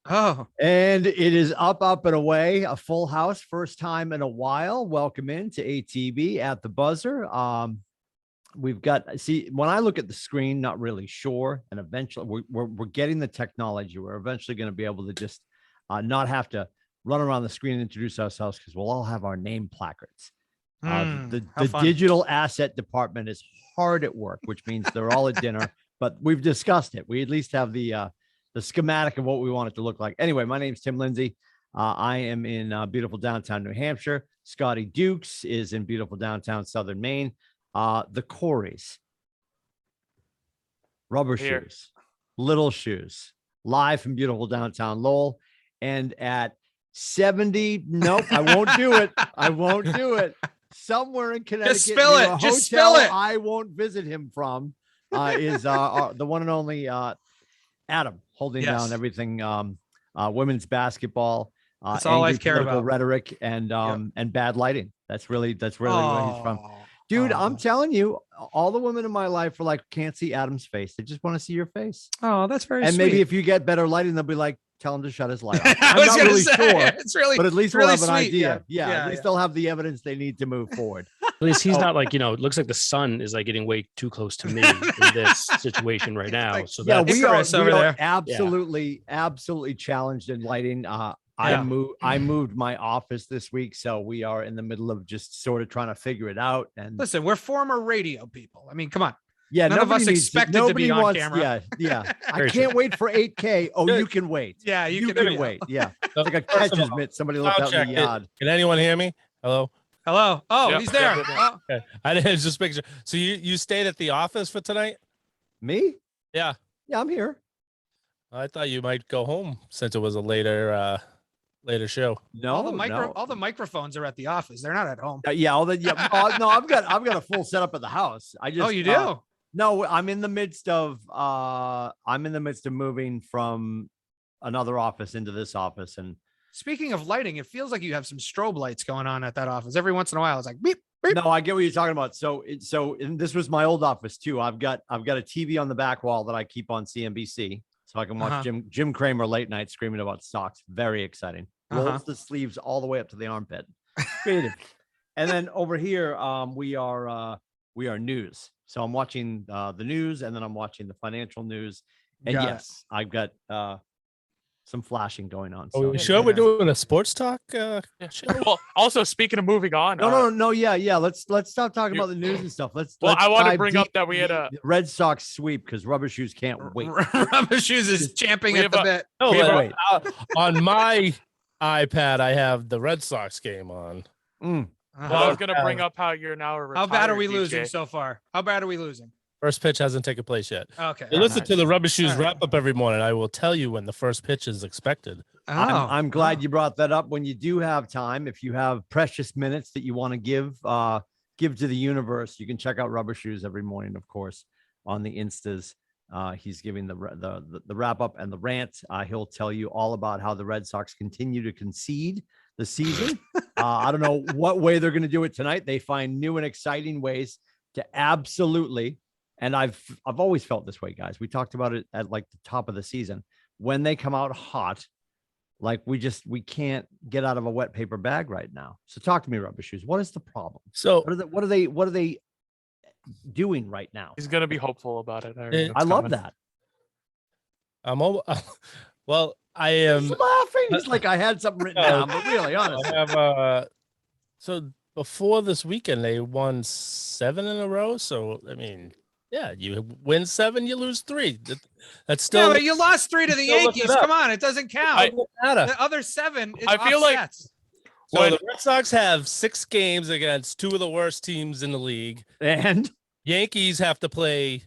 Oh, And it is up, and away. A full house, first time in a while. Welcome in to ATB at the buzzer. We've got, when I look at the screen, not really sure. And eventually we're getting the technology. We're eventually going to be able to just not have to run around the screen and introduce ourselves because we'll all have our name placards. The digital asset department is hard at work, which means they're all at dinner, but we've discussed it. We at least have the schematic of what we want it to look like. Anyway, my name's Tim Lindsay. I am in beautiful downtown New Hampshire. Scotty Dukes is in beautiful downtown Southern Maine. The Coreys, Rubber Shoes, Little Shoes, live from beautiful downtown Lowell. And at 70, nope, I won't do it. I won't do it. Somewhere in Connecticut, just spill it. Just spill it. I won't visit him from is the one and only Adam, holding down everything. Women's basketball. That's all I care about. Rhetoric and bad lighting. That's really where he's from. Dude, I'm telling you, all the women in my life are like, can't see Adam's face. They just want to see your face. Oh, that's very sweet. And maybe if you get better lighting, they'll be like, tell him to shut his light off. I'm not really sure. It's really, but at least we'll have an idea. Yeah, at least they'll have the evidence they need to move forward. At least he's not like, it looks like the sun is like getting way too close to me in this situation right now. So we are absolutely challenged in lighting. I moved my office this week, so we are in the middle of just sort of trying to figure it out. And listen, we're former radio people. I mean, come on. Yeah, none of us expected to be on camera. Yeah. I can't wait for 8K. Oh, you can wait. Yeah, you can wait. Yeah, it's like a catcher's mitt. Somebody looked out in the yard. Can anyone hear me? Hello. Oh, he's there. Oh. Okay. I didn't just make sure. So you stayed at the office for tonight? Me? Yeah. Yeah, I'm here. I thought you might go home since it was a later show. No, all the microphones are at the office. They're not at home. No, I've got a full setup at the house. You do? No, I'm in the midst of moving from another office into this office. And speaking of lighting, it feels like you have some strobe lights going on at that office. Every once in a while, it's like beep, beep. No, I get what you're talking about. So and this was my old office too. I've got a TV on the back wall that I keep on CNBC, so I can watch Jim Cramer late night screaming about stocks. Very exciting. Rolls the sleeves all the way up to the armpit. Creative. And then over here, we are news. So I'm watching the news, and then I'm watching the financial news. And I've got some flashing going on. So we're doing a sports talk show? Well, also speaking of moving on. No. Yeah. Let's stop talking about the news and stuff. Let's I want to bring up that we had a Red Sox sweep because Rubber Shoes can't wait. Rubber Shoes is champing at the bit. No, on my iPad, I have the Red Sox game on. Well, I was going to bring up how you're now a retired How bad are we DJ. losing so far? How bad are we losing? First pitch hasn't taken place yet. Okay. You listen to the Rubber Shoes wrap up every morning. I will tell you when the first pitch is expected. I'm glad you brought that up. When you do have time, if you have precious minutes that you want to give to the universe, you can check out Rubber Shoes every morning, of course, on the Instas. He's giving the wrap up and the rant. He'll tell you all about how the Red Sox continue to concede the season. I don't know what way they're going to do it tonight. They find new and exciting ways to absolutely. And I've always felt this way, guys. We talked about it at like the top of the season. When they come out hot, like we can't get out of a wet paper bag right now. So talk to me, Rubber Shoes. What is the problem? So what are they doing right now? He's going to be hopeful about it. I love that. Well, I am laughing. It's like I had something written down, but really, honestly. I have so before this weekend, they won 7 in a row. So I mean, yeah, you win 7, you lose 3. That's still. Yeah, but you lost 3 to the Yankees. Come on, it doesn't count. The other 7. I feel like. So the Red Sox have 6 games against 2 of the worst teams in the league, and Yankees have to play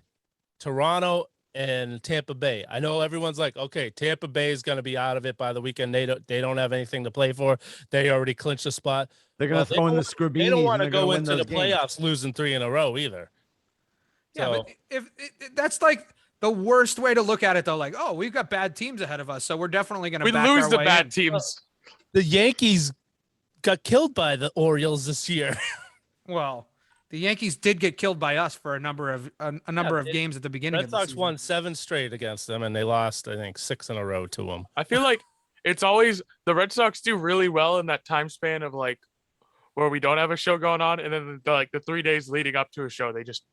Toronto and Tampa Bay. I know everyone's like, okay, Tampa Bay is going to be out of it by the weekend. They don't have anything to play for. They already clinched the spot. They're going to throw in the Scribini. They don't want to go into the playoffs losing 3 in a row either. Yeah, but if that's like the worst way to look at it, though, like, oh, we've got bad teams ahead of us, so we're definitely going to lose the bad teams. The Yankees got killed by the Orioles this year. Well, the Yankees did get killed by us for a number of games at the beginning. Red Sox won 7 straight against them, and they lost, I think, 6 in a row to them. I feel like it's always the Red Sox do really well in that time span of like where we don't have a show going on, and then the 3 days leading up to a show, they just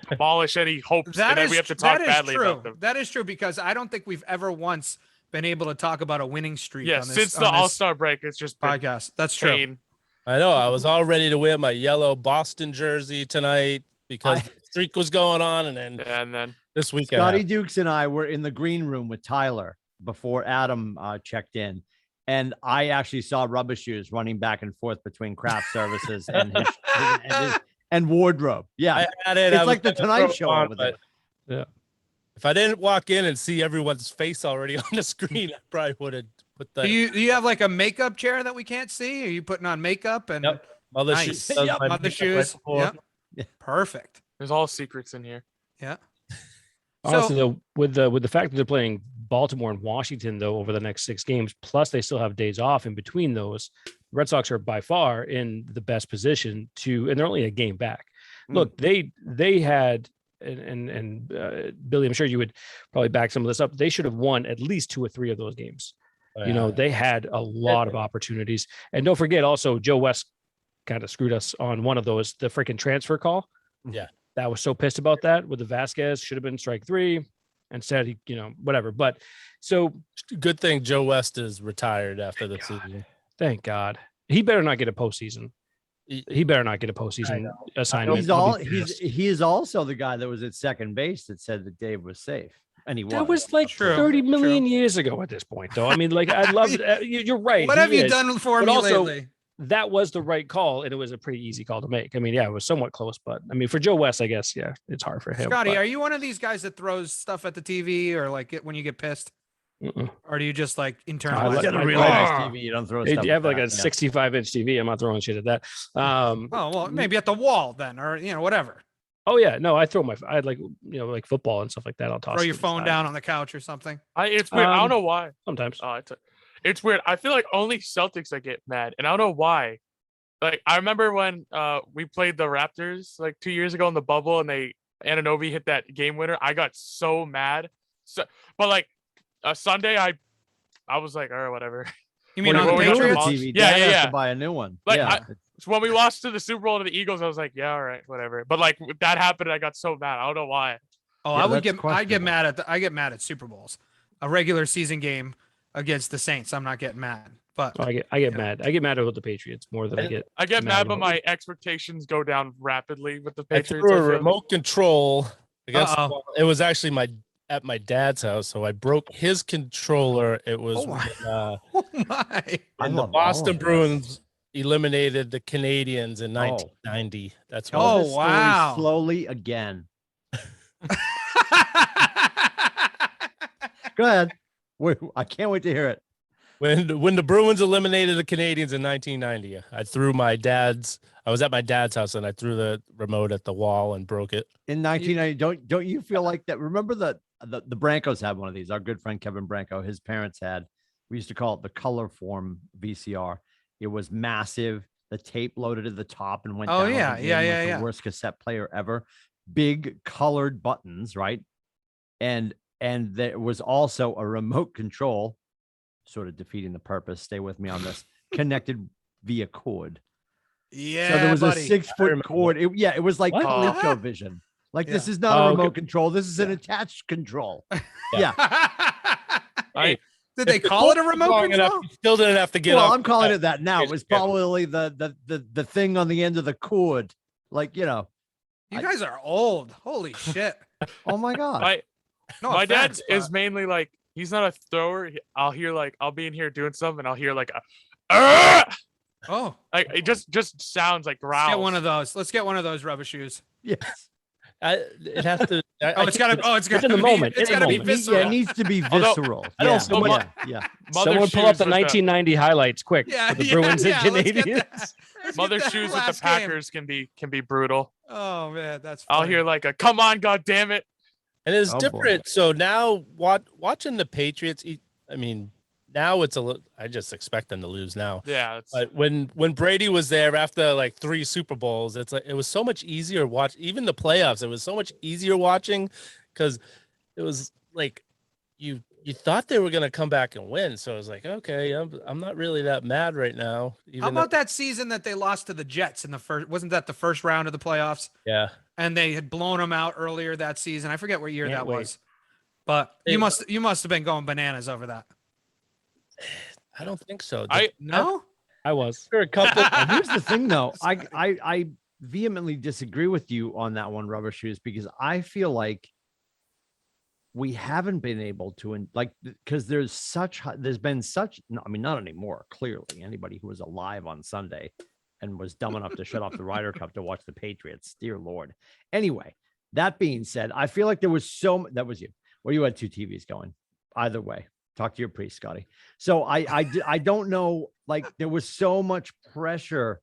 demolish any hopes, and then we have to talk badly about them. That is true because I don't think we've ever once been able to talk about a winning streak. Yeah, on this, since the All-Star break, it's just been podcast. That's true. pain. I know. I was all ready to wear my yellow Boston jersey tonight because the streak was going on, and then this weekend, Scotty Dukes and I were in the green room with Tyler before Adam checked in, and I actually saw Rubba Shoes running back and forth between craft services and and wardrobe. Yeah, I had it. It's like the Tonight Show over there. Yeah. If I didn't walk in and see everyone's face already on the screen, I probably would have put that. Do you have like a makeup chair that we can't see? Are you putting on makeup and Yep. Mother nice. Shoes. does Yep. my Mother makeup Shoes. right before. Yep. Perfect. There's all secrets in here. Yeah. Honestly, though, with the fact that they're playing Baltimore and Washington though over the next 6 games, plus they still have days off in between those, the Red Sox are by far in the best position to, and they're only a game back. Look, they had, and Billy, I'm sure you would probably back some of this up. They should have won at least 2 or 3 of those games. You know, they had a lot of opportunities, and don't forget also Joe West kind of screwed us on one of those, the freaking transfer call. Yeah. That was so pissed about that with the Vasquez, should have been strike 3. Instead, he, whatever. But so good thing Joe West is retired after the season. Thank God. He better not get a postseason. He better not get a postseason assignment. He is also the guy that was at second base that said that Dave was safe. And he was. That was like 30 million years ago at this point, though. I mean, like, I love it. You're right. What have you done for me lately? That was the right call, and it was a pretty easy call to make. I mean, yeah, it was somewhat close, but I mean, for Joe West, I guess, yeah, it's hard for him. Scotty, are you one of these guys that throws stuff at the TV or like when you get pissed? Or do you just like internalize it? Really nice TV. You don't throw stuff. You have like a 65-inch TV. I'm not throwing shit at that. Oh, well, maybe at the wall then, or whatever. Oh yeah, no, I had like like football and stuff like that. I'll toss. Throw your phone down on the couch or something. It's weird. I don't know why. Sometimes. It's weird. I feel like only Celtics I get mad, and I don't know why. Like I remember when we played the Raptors like 2 years ago in the bubble, and Anunoby hit that game winner. I got so mad. But like Sunday, I was like, oh, whatever. You mean on the Patriots? TV? Yeah. To buy a new one. Like so when we lost to the Super Bowl to the Eagles, I was like, yeah, all right, whatever. But like that happened, I got so mad. I don't know why. Oh, I get mad at Super Bowls. A regular season game against the Saints, I'm not getting mad. But I get mad. I get mad about the Patriots more than I get mad, but my expectations go down rapidly with the Patriots. I threw a remote control against the wall. It was actually at my dad's house, so I broke his controller. It was and the Boston Bruins eliminated the Canadians in 1990. That's what wow. Slowly again. Go ahead. Wait, I can't wait to hear it. When the Bruins eliminated the Canadians in 1990, I was at my dad's house and I threw the remote at the wall and broke it. In 1990, don't you feel like that? Remember the Brancos had one of these. Our good friend Kevin Branco, his parents had. We used to call it the color form VCR. It was massive. The tape loaded at the top and went down. The worst cassette player ever. Big colored buttons, right? And there was also a remote control, sort of defeating the purpose. Stay with me on this. Connected via cord. Yeah. So there was a 6-foot cord. It was like ColecoVision. Like this is not a remote control. This is an attached control. Yeah. Did they call it a remote control? Still didn't have to get Well, I'm calling it that now. It was probably the thing on the end of the cord. Like, you guys are old. Holy shit. Oh my God. My dad is mainly like, he's not a thrower. I'll be in here doing something, and I'll hear like oh, like it just sounds like growls. Let's get one of those. Let's get one of those Rubba Shoes. Yes. It has to. It's got to in the moment. It's got to be visceral. Yeah, it needs to be visceral. Someone pull up the 1990 highlights quick for the Bruins and Canadians. Mother Shoes with the Packers can be brutal. Oh man, that's funny. I'll hear like a come on, God damn it. And it's different. Boy. So now watching the Patriots, I mean, now it's I just expect them to lose now. Yeah. But when Brady was there after like 3 Super Bowls, it's like it was so much easier watch. Even the playoffs, it was so much easier watching because it was like you you thought they were going to come back and win. So I was like, okay, I'm not really that mad right now. How about that season that they lost to the Jets in the first? Wasn't that the first round of the playoffs? Yeah. And they had blown them out earlier that season. I forget what year Can't that wait. was, but you must have been going bananas over that. I don't think so. No. I was. There are a couple. Here's the thing, though. I vehemently disagree with you on that one, Rubber Shoes, because I feel like we haven't been able to, because there's been such, I mean, not anymore. Clearly, anybody who was alive on Sunday and was dumb enough to shut off the Ryder Cup to watch the Patriots, dear Lord. Anyway, that being said, I feel like there was that was you. Well, you had two TVs going. Either way, talk to your priest, Scotty. So I don't know, like there was so much pressure.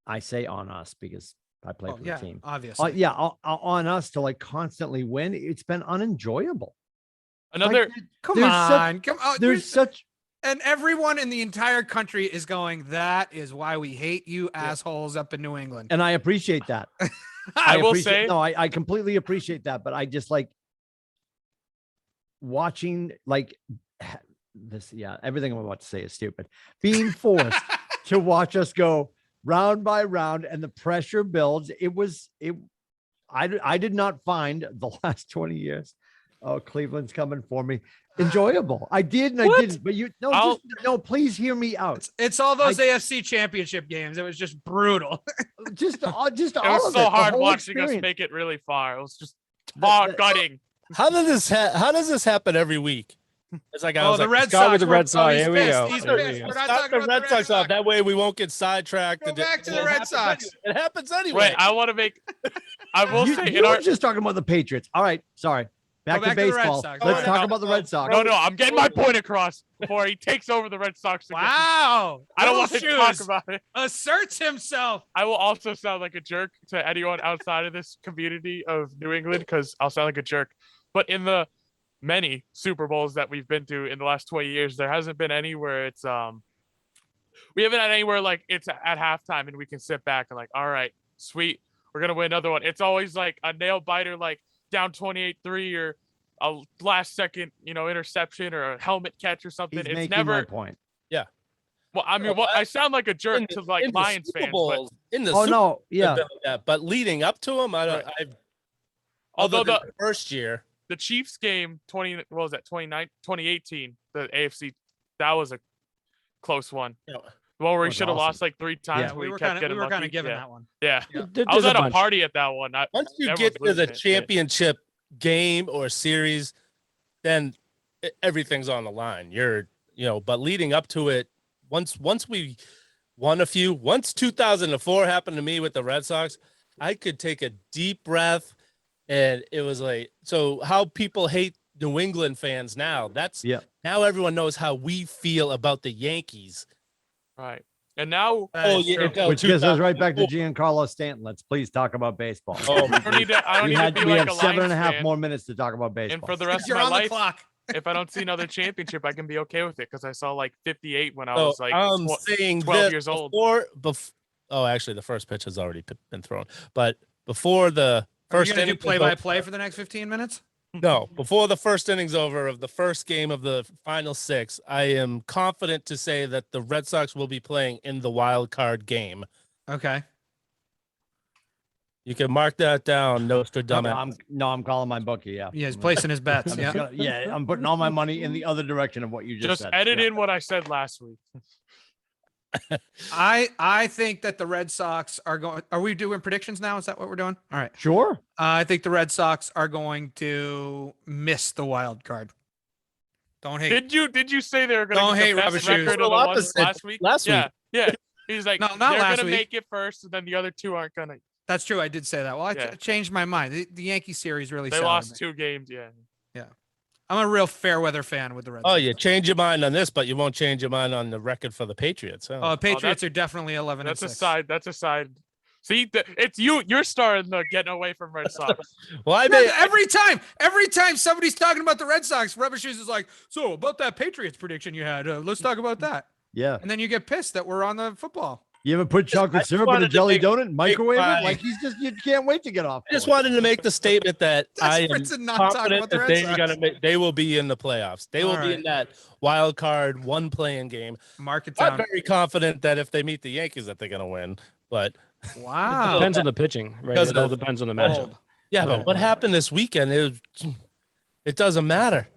I say on us because I play for the team. Obviously. On us to like constantly win. It's been unenjoyable. Another Come on. There's such, and everyone in the entire country is going, that is why we hate you assholes up in New England. and I appreciate that. I will say, I completely appreciate that, but I just like watching like this. Yeah, everything I'm about to say is stupid. Being forced to watch us go round by round and the pressure builds. I did not find the last 20 years. Oh, Cleveland's coming for me. Enjoyable. I did and I didn't, but please hear me out. It's all those AFC championship games. It was just brutal. just all it was of so it, hard the whole watching experience. us make it really far. It was just gutting. How does this happen every week? It's like the Red Go Sox. with the Red Sox. He's Here we pissed. go. He's There we pissed. go. We're not Stop talking the about Red Sox off. That way we won't get sidetracked. Go back to the Red Sox. It happens anyway. Wait, I want to make. I will say You were just talking about the Patriots. All right, sorry. Back to back to the Red baseball. Sox. Let's No, talk about the Red Sox. No, I'm getting my point across before he takes over the Red Sox. Again. Wow. I don't Little want to talk Shoes about it. asserts himself. I will also sound like a jerk to anyone outside of this community of New England because I'll sound like a jerk. But in the many Super Bowls that we've been to in the last 20 years, there hasn't been anywhere it's we haven't had anywhere like it's at halftime and we can sit back and like, all right, sweet, we're gonna win another one. It's always like a nail biter, like down 28-3 or a last second, interception or a helmet catch or something. He's It's making never my point. Well, I mean, I sound like a jerk to like Lions fans, but in the Oh Super no, Bowl, yeah. I've been like that. But leading up to them, I don't. Right. Although Although the first year, the Chiefs game 2018, the AFC, that was a close one. Yeah. The one where we was should have awesome. lost like 3 times. Yeah. Where We we were kept kind getting of lucky. given Yeah. that one. Yeah. There's I was a at a bunch. party at that one. once you everyone's get to the losing it, yeah. championship game or series, then everything's on the line. But leading up to it, once we won a few, once 2004 happened to me with the Red Sox, I could take a deep breath, and it was like, so how people hate New England fans now. Now everyone knows how we feel about the Yankees. Right. And now, Which gets us right back to Giancarlo Stanton. Let's please talk about baseball. I don't need to be we like have a 7.5 Lions more fan. minutes to talk about baseball. And for the rest of You're my on the life, clock. if I don't see another championship, I can be okay with it because I saw like 58 when I was like I'm saying 12 years old. Actually, the first pitch has already been thrown. But before the Are you first going to do inning, play-by-play for the next 15 minutes? no, before the first innings over of the first game of the final 6, I am confident to say that the Red Sox will be playing in the wild card game. Okay. You can mark that down, Nostradamus. I'm calling my bookie. Yeah. Yeah, he's placing his bets. I'm Yeah. just gonna- I'm putting all my money in the other direction of what you just said. edit Yeah. in what I said last week. I think that the Red Sox are going. Are we doing predictions now? Is that what we're doing? All right. Sure. I think the Red Sox are going to miss the wild card. Don't hate. Did you say they were going Don't to get hate the Rubba best Shoes. record of the Well, ones opposite. last week? Last week. Yeah. He's like, No, not they're last going to week. make it first, and then the other 2 aren't going to. That's true. I did say that. Well, I Yeah. changed my mind. The Yankee series really. They soured lost me. 2 games. Yeah. I'm a real fair weather fan with the Red Oh, Sox. you change your mind on this, but you won't change your mind on the record for the Patriots. Huh? Oh, Patriots are definitely 11 That's and a 6. side. That's a side. See, it's you. You're starting the getting away from Red Sox. Well, I No, made every time somebody's talking about the Red Sox, Rubber Shoes is like, so about that Patriots prediction you had, let's talk about that. Yeah. And then you get pissed that we're on the football. You ever put chocolate just syrup in a wanted to jelly make- donut and microwave my- it? Like you can't wait to get off. I just wanted to make the statement that I am Desperate to not talk confident about the that Red they will be in the playoffs. They will All be in right. that wild card one playing game. Mark it I'm down. very confident that if they meet the Yankees, that they're going to win. But Wow. Depends on the pitching, right? Because It all of- depends on the matchup. Bold. yeah, Okay. but what happened this weekend? It doesn't matter.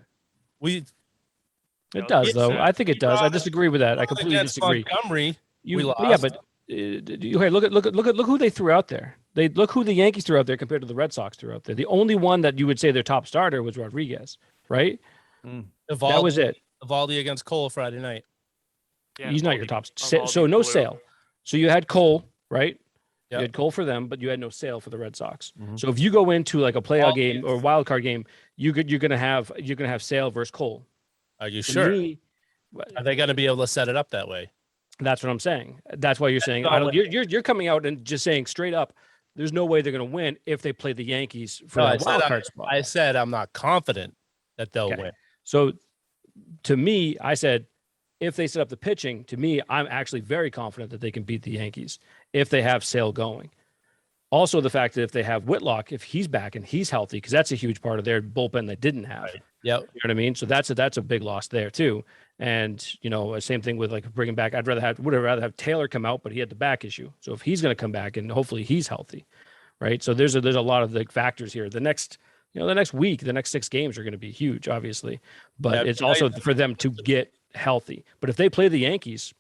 It does, though. I think it does. I disagree with that. I completely against disagree. Montgomery, we Yeah, lost. but okay, look who they threw out there. Look who the Yankees threw out there compared to the Red Sox threw out there. The only one that you would say their top starter was Rodriguez, right? That was it. Evaldi against Cole Friday night. Yeah, He's not your Evaldi- top. Evaldi So no blew. Sale. So you had Cole, right? Yep. You had Cole for them, but you had no Sale for the Red Sox. Mhm. So if you go into like a playoff All game or a wild card game, you're gonna have Sale versus Cole. Are you To sure? me, Are they going to be able to set it up that way? that's what I'm saying. That's why you're saying not I don't. what- You're coming out and just saying straight up. There's no way they're going to win if they play the Yankees for No, I that said wild I'm- card spot. I said I'm not confident that they'll Okay. win. So to me, I said if they set up the pitching, to me, I'm actually very confident that they can beat the Yankees if they have Sale going. Also, the fact that if they have Whitlock, if he's back and he's healthy, because that's a huge part of their bullpen they didn't have. Right. Yep. You know what I mean? So that's a big loss there too. And same thing with like bringing back. Would have rather have Taylor come out, but he had the back issue. So if he's going to come back and hopefully he's healthy, right? So there's a lot of the factors here. The next week, the next 6 games are going to be huge, obviously, but Yeah, it's also for them to get healthy. But if they play the Yankees,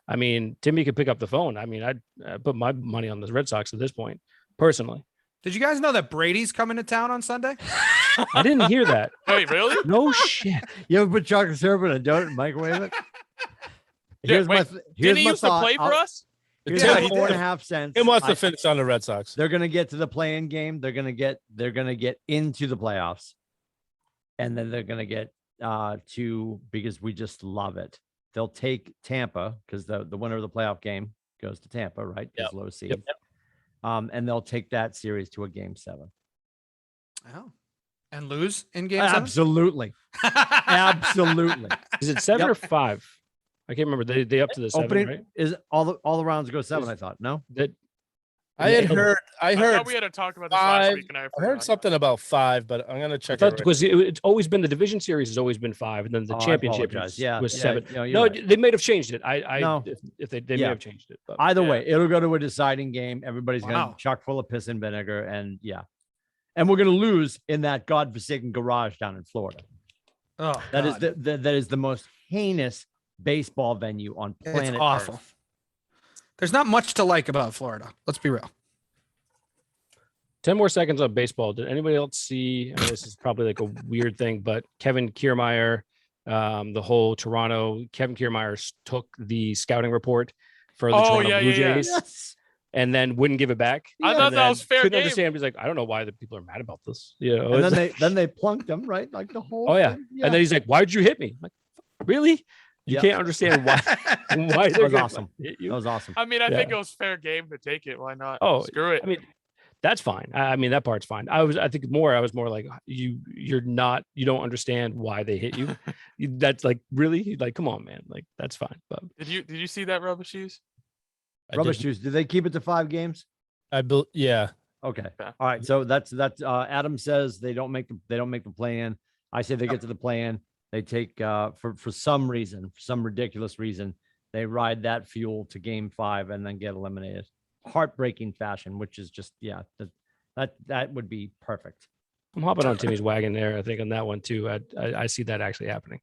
I mean, Timmy could pick up the phone. I mean, I'd put my money on the Red Sox at this point, personally. Did you guys know that Brady's coming to town on Sunday? I didn't hear that. Wait, really? No shit. You ever put chocolate syrup in a donut and microwave it? Yeah, wait, here's Didn't he my used to thought. play for us? Here's Yeah, my he four and did. a half cents. He wants I- to finish on the Red Sox. They're gonna get to the play-in game. They're gonna get into the playoffs, and then they're gonna get to because we just love it. They'll take Tampa because the winner of the playoff game goes to Tampa, right? Yep. It's low seed. Yep. And they'll take that series to a game 7. Oh. And lose in game 7? Absolutely, absolutely. Is it 7 Yep. or 5? I can't remember. They up to the 7, Opening right? is all the rounds go 7. I thought no. That I had Yeah. heard. I I heard. thought we had to talk about this last 5. week, and I I forgot. heard something about 5, but I'm gonna I check. thought it because it's always been the division series has always been 5, and then the Oh, I championship apologize. was, Yeah, was yeah, 7. you're No, right. they may have changed it. No. If they may Yeah. have changed it. But Either Yeah. way, it'll go to a deciding game. Everybody's gonna Wow. chock full of piss and vinegar, and and we're gonna lose in that godforsaken garage down in Florida. Oh, That is God. that is the most heinous baseball venue on planet It's awful. Earth. There's not much to like about Florida. Let's be real. 10 more seconds on baseball. Did anybody else see? I mean, this is probably like a weird thing, but Kevin Kiermaier, the whole Toronto, Kevin Kiermaier took the scouting report for the Oh, Toronto yeah, Blue yeah, yeah. Jays and then wouldn't give it back. I Yeah, thought And that then was fair couldn't game. understand. He's like, I don't know why the people are mad about this. You know, And it's then they plunked him, right? Like the whole Oh, yeah. thing. And then he's like, "Why'd you hit me?" I'm like, really? You Yeah. can't understand why? Why That they're was gonna awesome. hit That you? was awesome. I mean, I think Yeah. it was fair game to take it. Why not? Oh, Screw it. I mean, that's fine. I mean, that part's fine. I was more like you don't understand why they hit you. That's like really like, come on, man. Like that's fine. But Did you see that Rubba Shoes? Rubber shoes. Did they keep it to 5 games? Yeah. Okay. Yeah. All right. So that's Adam says they don't make the play-in. I say they get to the play-in. They take for some reason, for some ridiculous reason, they ride that fuel to game 5 and then get eliminated. Heartbreaking fashion, which is just that would be perfect. I'm hopping on Timmy's wagon there. I think on that one too. I see that actually happening.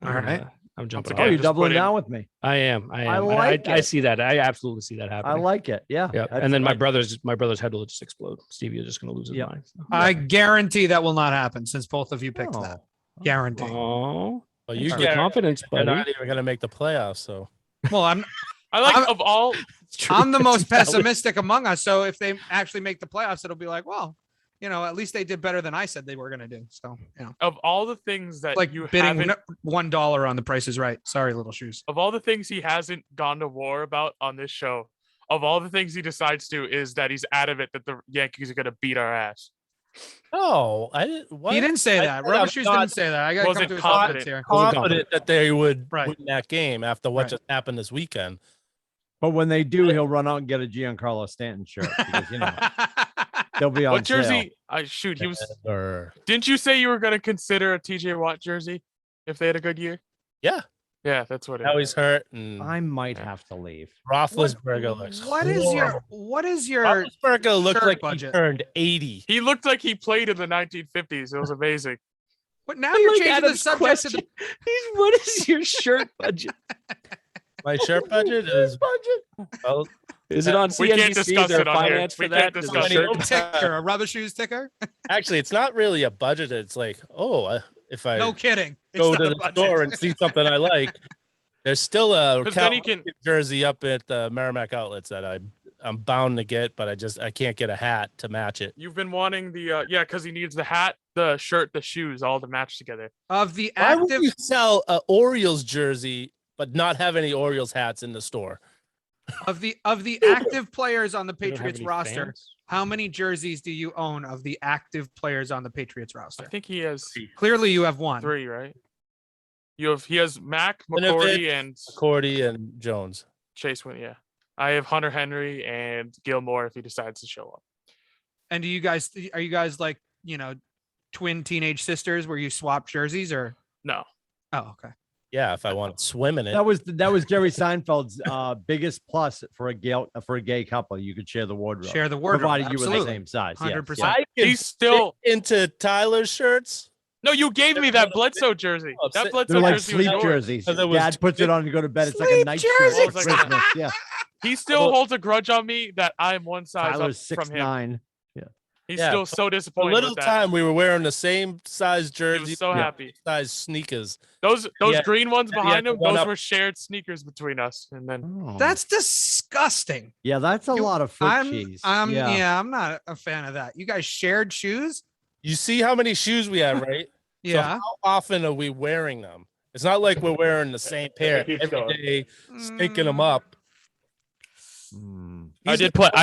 All right. I'm jumping. Okay, Oh, on you're it. just doubling put in- down with me. I am. I like I it. see that. I absolutely see that I happening. like it. Yeah. Yeah. That's And then my right. brother's head will just explode. Stevie is just going to lose his Yeah. mind. So. I guarantee that will not happen since both of you picked that. Oh. Guarantee. Oh, Well, you you get confidence, They're buddy. not even gonna make the playoffs. So Well, I'm I'm I'm- of all I'm the most It's valid. pessimistic among us. So if they actually make the playoffs, it'll be like, well, at least they did better than I said they were going to do. So, the things that like you bidding haven't, $1 on the Price is Right. Sorry, little shoes. of all the things he hasn't gone to war about on this show, of all the things he decides to is that he's adamant that the Yankees are going to beat our ass. no, I didn't. What? He didn't say I that. said Rubber I'm Shoes not didn't say that. I got to Wasn't come to his confident. confidence here. Wasn't confident that they would Right. win that game after what Right. just happened this weekend. But when they do, he'll run out and get a Giancarlo Stanton shirt because they'll be on What jersey? sale. He was. Didn't you say you were going to consider a TJ Watt jersey if they had a good year? Yeah. Yeah, that's what it Now is. he's hurt, and I might have to leave. Roethlisberger looks. What is your Roethlisberger looked shirt like budget? he turned 80. He looked like he played in the 1950s. It was amazing. But now you're changing the subject to the What is your shirt budget? My shirt budget is well, Is it on We can't CNBC? discuss There it on here. finance for We that? can't Is discuss the it. shirt- ticker, a Rubba Shoes ticker. actually it's not really a budget. It's like, if I No kidding. It's go not to a the budget. store and see something I like, there's still a 'Cause then you can- jersey up at the Merrimack outlets that I'm bound to get, but I can't get a hat to match it. You've been wanting the because he needs the hat, the shirt, the shoes, all to match together. Of the Why would active you sell a Orioles jersey but not have any Orioles hats in the store? of the active players on the You don't have Patriots any roster, fans? how many jerseys do you own of the active players on the Patriots I roster? think he has Clearly, you have one. 3, right? He has Mac, Winovich, McCourty, and Cordy and Jones. Chase Win. Yeah, I have Hunter Henry and Gilmore if he decides to show up. And are you guys like twin teenage sisters where you swap jerseys or? No, Oh, okay. Yeah, if I want to swim in it. That was Jerry Seinfeld's biggest plus for a gay couple. You could share the wardrobe. Share the wardrobe. provided you were the Absolutely. same size. Yes, 100%. yes. I can he's still. fit into Tyler's shirts. No, you gave me that Bledsoe jersey. That Bledsoe They're like jersey was sleep yours. jerseys. Because it was Dad puts it on to go to bed. It's like a Sleep night jersey. shirt for Christmas. Yeah. He still holds a grge on me that I'm one size Tyler's up from him. 6'9". He's Yeah, still so For a disappointed. little with that. time, we were wearing the same size He jersey, was so happy. size sneakers. Those Yeah. green ones Yeah, behind the him, one those up- were shared sneakers between us. And then Oh. That's disgusting. yeah, that's a lot of foot I'm cheese. I'm not a fan of that. You guys shared shoes? You see how many shoes we have, right? So Yeah. how often are we wearing them? It's not like we're wearing the same pair Keep every going. day, stinking them up. Mm. I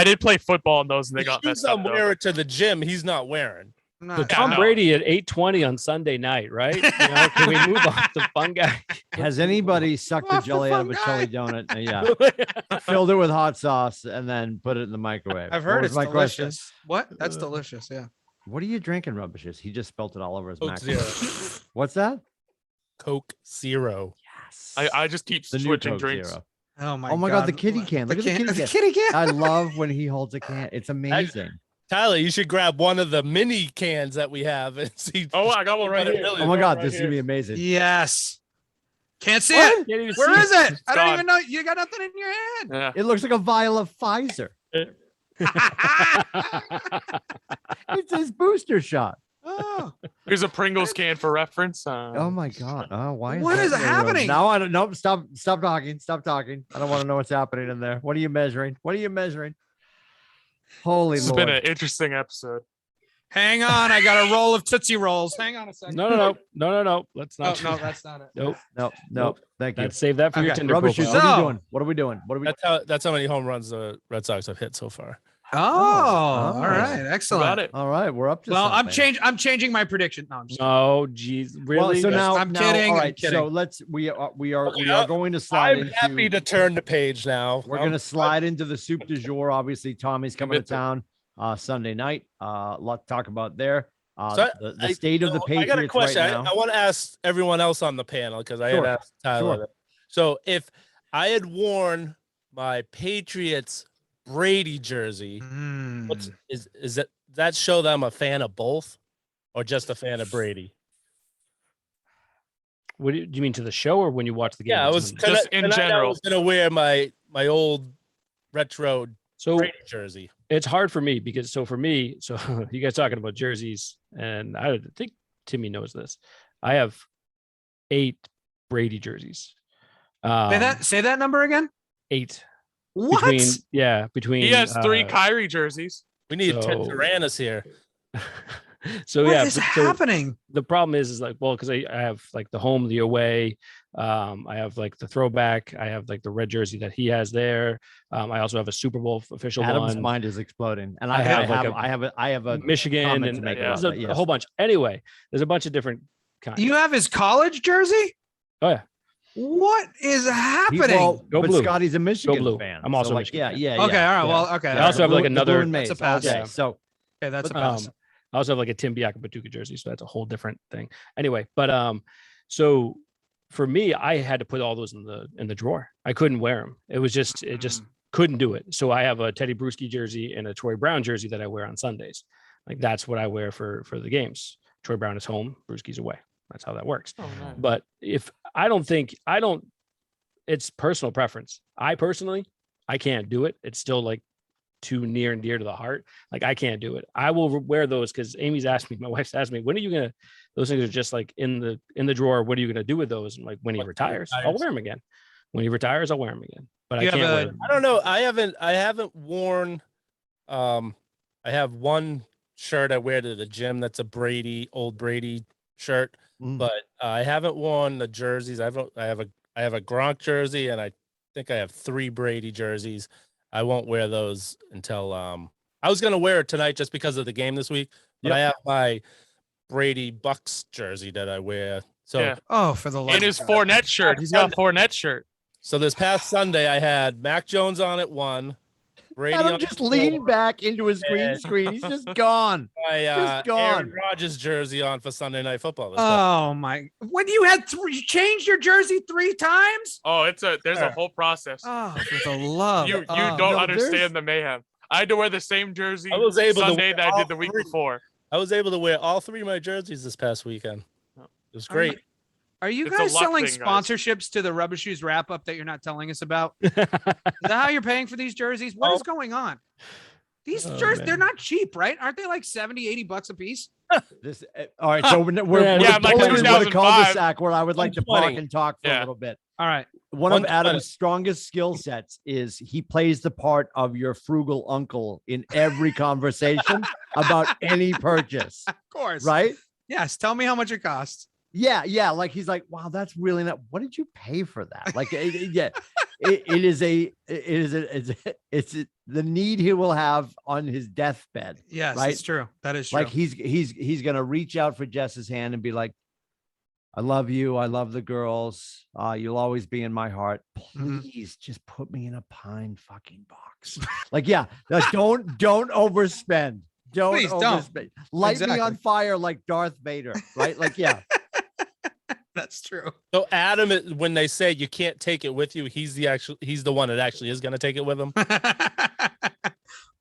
did play football in those, and they The got shoes messed up. I'm though. wearing to the gym, he's not wearing. I'm So not- Tom no. Brady at 8:20 on Sunday night, right? Can we move on to fun guy? Has anybody sucked the Off the jelly out of fun a chili guy. donut? Yeah, filled it with hot sauce and then put it in the microwave. I've What heard was it's my delicious. question? What? That's delicious. Yeah. What are you drinking, Rubba Shoes? He just spilled it all over his Coke macaroni. Zero. What's that? Coke Zero. Yes. I just keep the new switching Coke drinks. Zero. Oh my. Oh my God, the kitty can. Look at the kitty can. kitty can. I love when he holds a can. It's amazing. Tyler, you should grab one of the mini cans that we have and see. Oh, I got one right here. Oh my God, this is gonna be amazing. Yes. Can't see What? it. Can't even Where see is it? It's I don't gone. even know. You got nothing in your hand. Yeah. It looks like a vial of Pfizer. It's his booster shot. Oh, Here's a Pringles can for reference. Oh my God. Oh, why? What that is in the room? happening? Now I don't. Nope. Stop talking. Stop talking. I don't want to know what's happening in there. What are you measuring? What are you measuring? Holy It's Lord. been an interesting episode. hang on. I got a roll of Tootsie Rolls. Hang on a second. No. Let's Oh, not. no, that's not it. Nope. No. Nope. Thank you. Let's save that for your Okay, Tinder Rubber Shoes. profile. What are So- you doing? What are we doing? What are we? That's how many home runs the Red Sox have hit so far. Oh, all Oh. right. Excellent. Got it. All right, we're up to. Well, something. I'm changing my prediction. No, I'm just No, geez, really? Well, so now I'm now, kidding, All I'm right, kidding. so we are Okay, going to slide I'm into. happy to turn the page now. We're going to slide into the soup du jour. Obviously, Tommy's coming to town Sunday night. A lot to talk about there. So The state of the Patriots I got a question. right now. I want to ask everyone else on the panel because I Sure, had asked Tyler. sure. So if I had worn my Patriots Brady jersey, Mm. is that show that I'm a fan of both, or just a fan of Brady? What do you mean to the show or when you watch the game? Yeah, I on was Sunday? Just in I general. was gonna wear my old retro So Brady jersey. it's hard for me because for me, you guys talking about jerseys, and I think Timmy knows this. I have 8 Brady jerseys. Say that number again. 8. What? Between He has 3 Kyrie jerseys. We need Ted So- Tyrannus here. So What yeah, is so happening? the problem is like, well, because I have like the home, the away, I have like the throwback, I have like the red jersey that he has there. I also have a Super Bowl official Adam's one, mind is exploding, and I I have a Michigan, comment and to make there's about a, that, a yes. whole bunch. Anyway, there's a bunch of different kinds. You have his college jersey? Oh yeah, What is happening? Go but blue. Scotty's a Michigan blue. fan. I'm also so a like, Michigan fan. yeah. Okay, all right. Well, okay. I also have like another. That's a Mace all pass. day. Yeah. So Okay, that's a But, pass. I also have like a Tim Biakabatuka jersey, so that's a whole different thing. Anyway, but so for me, I had to put all those in the drawer. I couldn't wear them. It just couldn't do it. So I have a Teddy Bruschi jersey and a Troy Brown jersey that I wear on Sundays. Like that's what I wear for the games. Troy Brown is home, Bruschi's away. That's how that works. Oh, nice. But if it's personal preference. I can't do it. It's still like too near and dear to the heart. Like I can't do it. I will wear those because my wife's asked me, when are you gonna? Those things are just like in the drawer. What are you gonna do with those? And like when he retires, I'll wear them again. When he retires, I'll wear them again. But I can't wear them. I don't know. I haven't worn. I have one shirt I wear to the gym. That's a old Brady shirt. But I haven't worn the jerseys. I have a Gronk jersey, and I think I have 3 Brady jerseys. I won't wear those until I was gonna wear it tonight just because of the game this week. But I have my Brady Bucks jersey that I wear. So for the love in his Fournette shirt, he's got a Fournette shirt. So this past Sunday, I had Mac Jones on at 1. Brady Adam just leaned back into his green screen. He's just gone. My Just gone. Aaron Rodgers jersey on for Sunday Night Football. Oh my! When you had you changed your jersey 3 times? Oh, there's a whole process. Oh, for the love! You don't understand the mayhem. I had to wear the same jersey Sunday that I did the week before. I was able to wear all 3 of my jerseys this past weekend. It was great. Are you It's guys a luck selling thing, guys. sponsorships to the Rubba Shoes wrap up that you're not telling us about? Is that how you're paying for these jerseys? What is going on? These jerseys, they're not cheap, right? Aren't they like $70-$80 a piece? All right. So we're Yeah, like going to the 2005. cul-de-sac where I would like to park 120. and talk for a Yeah. little bit. All right. One of 120. Adam's strongest skill sets is he plays the part of your frugal uncle in every conversation about any purchase, Of course. right? Yes. Tell me how much it costs. Yeah. Like he's like, wow, that's really not. What did you pay for that? Like, it's the need he will have on his deathbed. Yes, right? it's true. That is true. Like he's gonna reach out for Jess's hand and be like, I love you. I love the girls. You'll always be in my heart. Please just put me in a pine fucking box. Like, don't overspend. Please don't. Overspend. Light me Exactly. on fire like Darth Vader, right? Like, That's true. So Adam, when they say you can't take it with you, he's the one that actually is going to take it with him.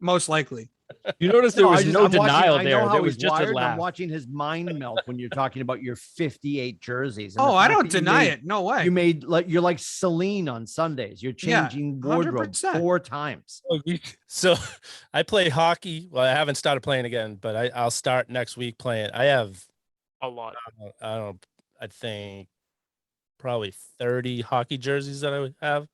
Most likely. You notice there was no denial I there. know how There was he's just wired, a and I'm laugh. watching his mind melt when you're talking about your 58 jerseys. And Oh, the I fact don't that you deny made- it. No way. You're like Celine on Sundays. You're Yeah, changing wardrobe 100%. 4 times. So I play hockey. Well, I haven't started playing again, but I'll start next week playing. I have A lot. I think probably 30 hockey jerseys that I have.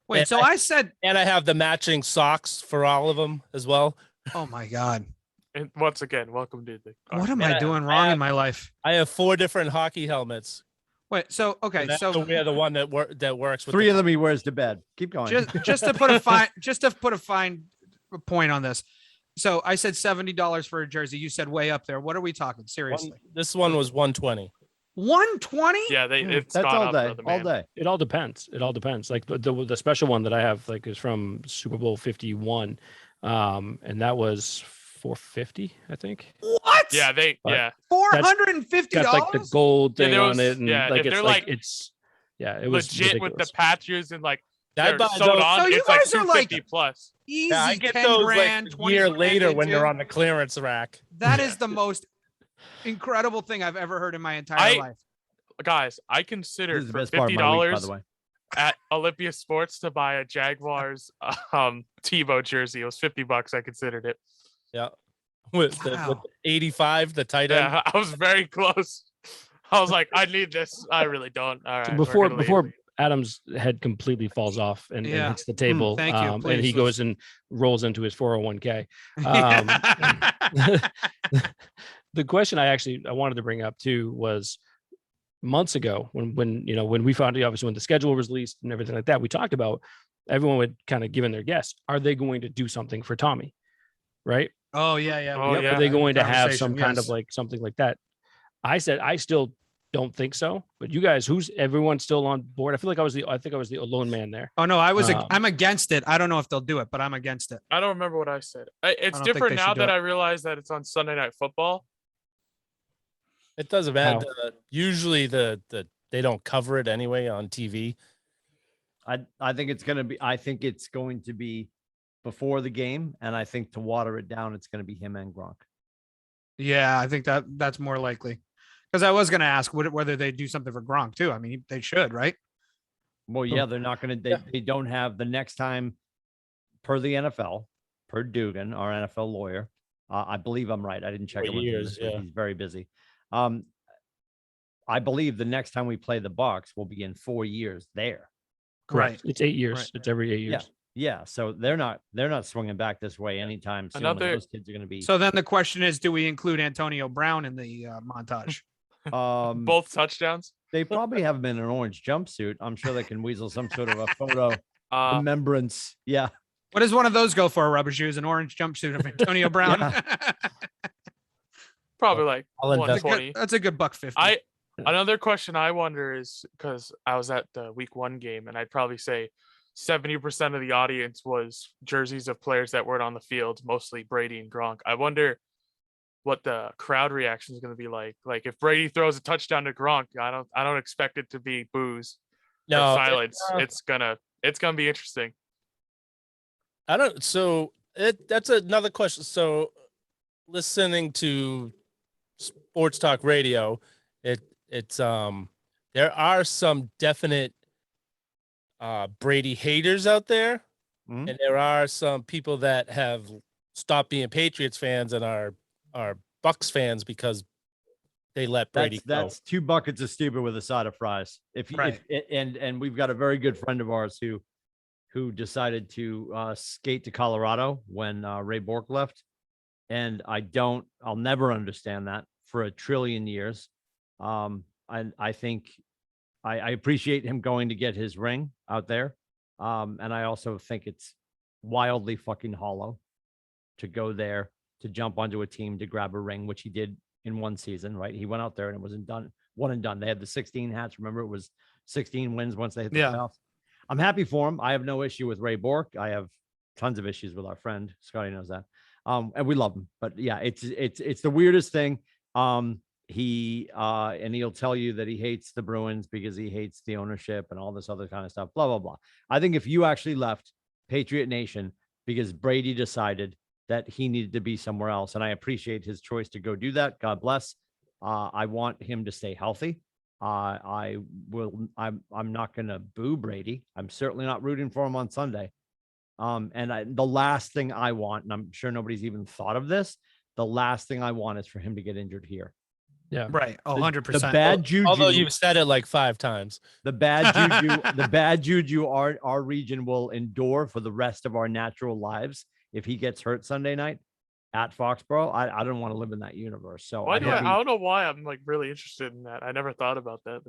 Wait, And so I said, And I have the matching socks for all of them as well. oh my God, And once again, welcome to the. what am I doing wrong in my life? I have 4 different hockey helmets. Wait, so, okay, And I have so to wear the one that works with 3 of them he wears to bed. Keep going. just to put a fine point on this. So I said $70 for a jersey. You said way up there. What are we talking? Seriously. This one was 120. 120? Yeah, it's That's gone all up, day. brother, All man. day. It all depends. Like the special one that I have like is from Super Bowl 51, and that was $450, I think. What? Yeah, $450. Got like the gold Yeah, thing there on was- it, and yeah, like if it's they're like like it's it was legit with the ridiculous. Patriots and like I they're buy sewed those- on. So you It's like guys are like- 250 plus. Easy. Yeah, I get 10 those grand, like a 20 year grand later when into. they're on the clearance rack. That is the most incredible thing I've ever heard in my entire I- life. Guys, I This considered is the for best part of my week, by the $50 way. at Olympia Sports to buy a Jaguars Tebow jersey. It was $50. I considered it. Yeah. With Wow. 85, the tight end. Yeah, I was very close. I was like, I need this. I really don't. All right. So we're before gonna leave. before Adam's head completely falls off and Yeah. hits the table, thank you. and Please, he goes and rolls into his 401k. The question I wanted to bring up too was months ago when we found out, obviously when the schedule was released and everything like that, we talked about everyone would kind of give in their guess. Are they going to do something for Tommy? Right? Oh, yeah. Oh, We- yeah. Are they going to have some Conversation, kind of yes. like something like that? I said I still don't think so. But you guys, everyone still on board? I feel like I think I was the lone man there. Oh no, I'm against it. I don't know if they'll do it, but I'm against it. I don't remember what I said. It's don't think different they now should do that it. I realize that it's on Sunday Night Football. It doesn't matter. Usually they don't cover it anyway on TV. I think it's going to be before the game, and I think to water it down, it's going to be him and Gronk. Yeah, I think that's more likely. Because I was going to ask whether they do something for Gronk too. I mean, they should, right? Well, yeah, they're not going to. They don't have the next time, per the NFL, per Dugan, our NFL lawyer. I believe I'm right. I didn't check him. He's very busy. I believe the next time we play the Bucs will be in 4 years there. Correct. Right. It's 8 years. Right. It's every 8 years. Yeah. So they're not swinging back this way anytime soon. Those kids are going to be. So then the question is, do we include Antonio Brown in the montage? Both touchdowns. They probably have him in an orange jumpsuit. I'm sure they can weasel some sort of a photo remembrance. Yeah. What does one of those go for? Rubber Shoes, an orange jumpsuit of Antonio Brown. Probably like 120. That's a good $150. Another question I wonder is, because I was at the week 1 game, and I'd probably say 70% of the audience was jerseys of players that weren't on the field, mostly Brady and Gronk. I wonder what the crowd reaction is going to be like. Like if Brady throws a touchdown to Gronk, I don't expect it to be boos. No, silence. It's gonna be interesting. That's another question. So listening to sports talk radio, it's there are some definite Brady haters out there, and there are some people that have stopped being Patriots fans and are Bucs fans because they let Brady go. That's 2 buckets of stupid with a side of fries. And we've got a very good friend of ours who decided to skate to Colorado when Ray Bork left. And I'll never understand that for a trillion years. I think I appreciate him going to get his ring out there. And I also think it's wildly fucking hollow to go there, to jump onto a team, to grab a ring, which he did in one season, right? He went out there and it wasn't done, one and done. They had the 16 hats. Remember, it was 16 wins once they hit the playoffs. I'm happy for him. I have no issue with Ray Bork. I have tons of issues with our friend. Scotty knows that. And we love him. But yeah, it's the weirdest thing. And he'll tell you that he hates the Bruins because he hates the ownership and all this other kind of stuff, blah, blah, blah. I think if you actually left Patriot Nation because Brady decided that he needed to be somewhere else, and I appreciate his choice to go do that, God bless. I want him to stay healthy. I'm not going to boo Brady. I'm certainly not rooting for him on Sunday. The last thing I want, and I'm sure nobody's even thought of this, the last thing I want is for him to get injured here. Yeah. Right. 100%. The bad juju. Although you've said it like 5 times. The bad juju our region will endure for the rest of our natural lives. If he gets hurt Sunday night at Foxborough, I don't want to live in that universe. So I don't know why I'm like really interested in that. I never thought about that.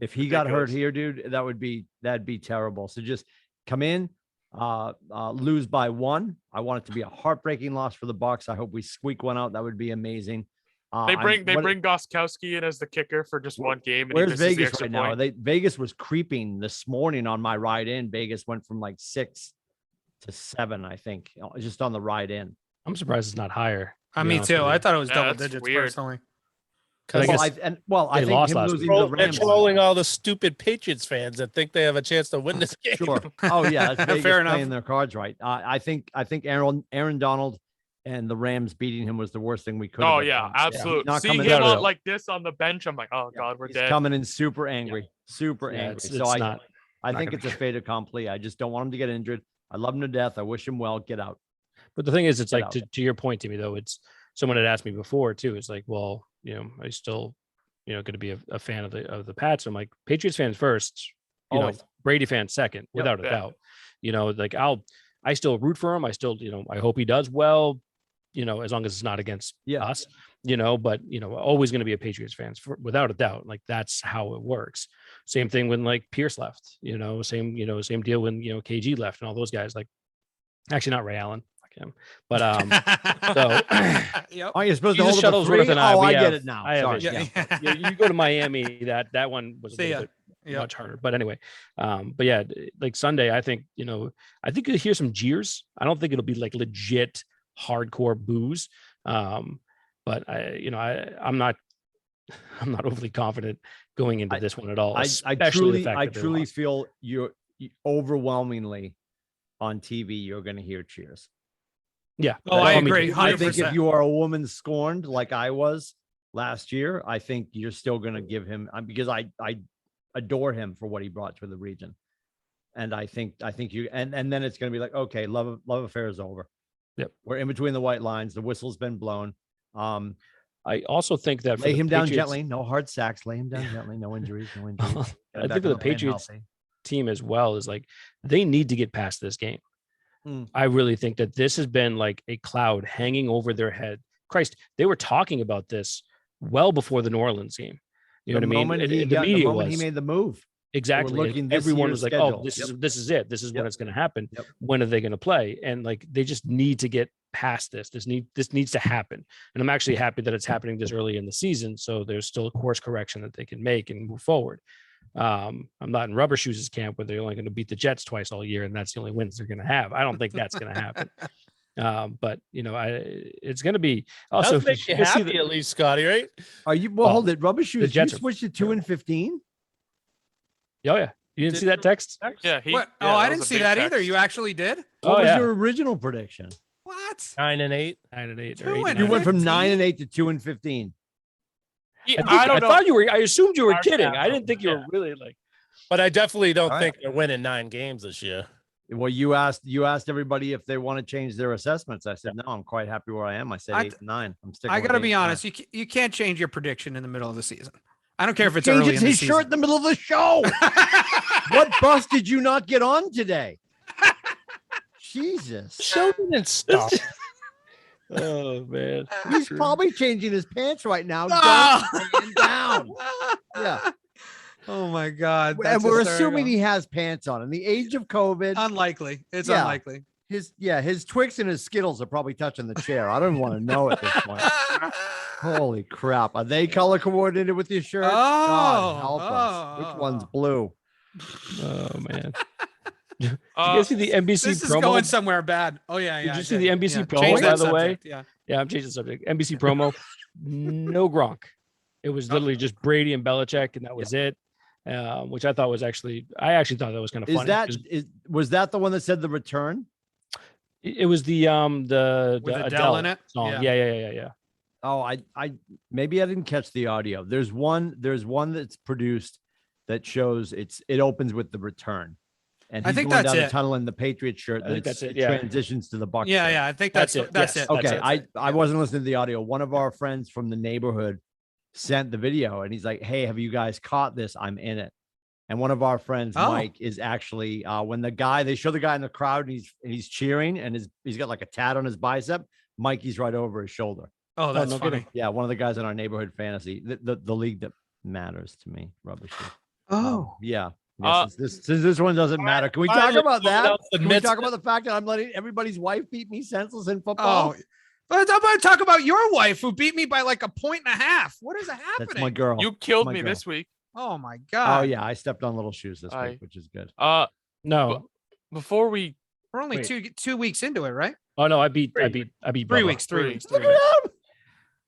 If he got hurt here, dude, that'd be terrible. So just come in, lose by 1. I want it to be a heartbreaking loss for the Bucs. I hope we squeak one out. That would be amazing. They bring Gostkowski in as the kicker for just 1 game. And where's Vegas right now? Vegas was creeping this morning on my ride in. Vegas went from like 6 to 7, I think, just on the ride in. I'm surprised it's not higher. Me too. I thought it was double digits personally. I think him losing the Rams. They're trolling all the stupid Patriots fans that think they have a chance to win this game. Sure. Oh yeah, that's Vegas fair enough. playing their cards right. I think Aaron Donald and the Rams beating him was the worst thing we could. Oh yeah, absolutely. Yeah. See him out like this on the bench, I'm like, oh god, we're dead. Coming in super angry, angry. So I think it's a fait accompli. I just don't want him to get injured. I love him to death. I wish him well. Get out. But the thing is, it's like to your point, Timmy, though, it's someone had asked me before too. It's like, well, I still, going to be a fan of the Pats. I'm like, Patriots fans first, Brady fans second, without a doubt. Like I still root for him. I still, I hope he does well, as long as it's not against us, but, always going to be a Patriots fans without a doubt. Like that's how it works. Same thing when like Pierce left, same deal when, KG left and all those guys, like actually not Ray Allen. him. But Yep. Oh, you're supposed to Jesus hold it for Shuttlesworth free? and I, Oh, we I get have- it now. I have Sorry. issues. Yeah. You go to Miami, that one was a See little ya. bit Yep. much harder. But anyway, but yeah, like Sunday, I think I think you'll hear some jeers. I don't think it'll be like legit hardcore boos. But I'm not overly confident going into this one at all. I especially the fact I that they truly lost. feel you're overwhelmingly on TV. You're going to hear cheers. Yeah. Oh, I mean, agree. I think 100%. if you are a woman scorned like I was last year, I think you're still going to give him because I adore him for what he brought to the region. And I think you and then it's going to be like, okay, love affair is over. Yep. We're in between the white lines. The whistle's been blown. I also think that Lay for him the down Patriots gently. No hard sacks. Lay him down gently. No injuries. No injuries. I think for the Patriots team as well is like they need to get past this game. I really think that this has been like a cloud hanging over their head. Christ, they were talking about this well before the New Orleans game. You know what I mean? The media was. He made the move. Exactly. looking this Everyone year's was like, schedule. "Oh, this Yep. is it. This is when Yep. it's going to happen. Yep. When are they going to play?" And like they just need to get past this. This needs to happen. And I'm actually happy that it's happening this early in the season. So there's still a course correction that they can make and move forward. I'm not in Rubber Shoes' camp where they're only going to beat the Jets twice all year, and that's the only wins they're going to have. I don't think that's going to happen. But it's going to be also That'll make you happy at least, Scotty, right? Are you? Well, Hold it. Rubber Shoes. You Jets are switched to 2-15. Oh yeah, you didn't see that text? Yeah. What? Yeah, I that didn't was a see big that text. either. You actually did? What Oh, was yeah. your original prediction? What? 9-8. 9-8 Two or 8 and You nine. went from 15? 9-8 to 2-15. Yeah, I don't know. thought you were. I assumed you were Our kidding. cap- I didn't think you were yeah. really like. But I definitely don't All right. think they're winning 9 games this year. Well, you asked everybody if they want to change their assessments. I said no. I'm quite happy where I am. I said I- 8-9. I'm sticking. I with got to 8 be and 9. honest. You can't change your prediction in the middle of the season. I don't care if it's Changes early in the his season. shirt in the middle of the show. What bus did you not get on today? Jesus. Show didn't stop. Oh man, He's probably changing his pants right now. Ah! Don't stand down. Yeah. Oh my God. And that's we're hysterical. assuming he has pants on. In the age of COVID, Unlikely. It's Yeah. unlikely. his Twix and his Skittles are probably touching the chair. I don't want to know at this point. Holy crap. Are they color coordinated with your shirt? God help us. Which one's blue? oh man. Did you guys see the NBC This is promo? going somewhere bad. Oh yeah, yeah. Did I you see the NBC Yeah. promo, Change by that the way? subject, Yeah. Yeah, I'm changing the subject. NBC promo, no Gronk. It was literally just Brady and Belichick, and that was it. Which I thought was I actually thought that was kind of funny. Was that the one that said the return? It was the With Adele in it? song. Yeah. Yeah. Oh, I maybe I didn't catch the audio. There's one that's produced that shows it opens with the return. And I he's think going that's down the it. tunnel in the Patriots shirt. I think and that's it it, yeah. transitions to the Bucs. Yeah, shirt. yeah. I think that's That's it, That's yes. it. Okay, That's it. I wasn't listening to the audio. One of our friends from the neighborhood sent the video, and he's like, "Hey, have you guys caught this? I'm in it." And one of our friends, Oh. Mike, is actually when they show the guy in the crowd and he's cheering and he's got like a tat on his bicep. Mikey's right over his shoulder. Oh, that's no funny. kidding. Yeah, one of the guys in our neighborhood fantasy, the league that matters to me, Rubba Shoes. Oh. Yeah. Uh, Since this one doesn't matter, can we Finally, talk about someone that? else Can we admits talk it. about the fact that I'm letting everybody's wife beat me senseless in football? Oh. But I'm going to talk about your wife who beat me by like a point and a half. What is happening? That's my girl. You killed my me girl. this week. Oh my Oh God. yeah, I stepped on little shoes this I- week, which is good. No. Before we We're only Wait. two weeks into it, right? Oh no, I beat 3 Bubba. weeks. 3 Three. weeks. Look at him.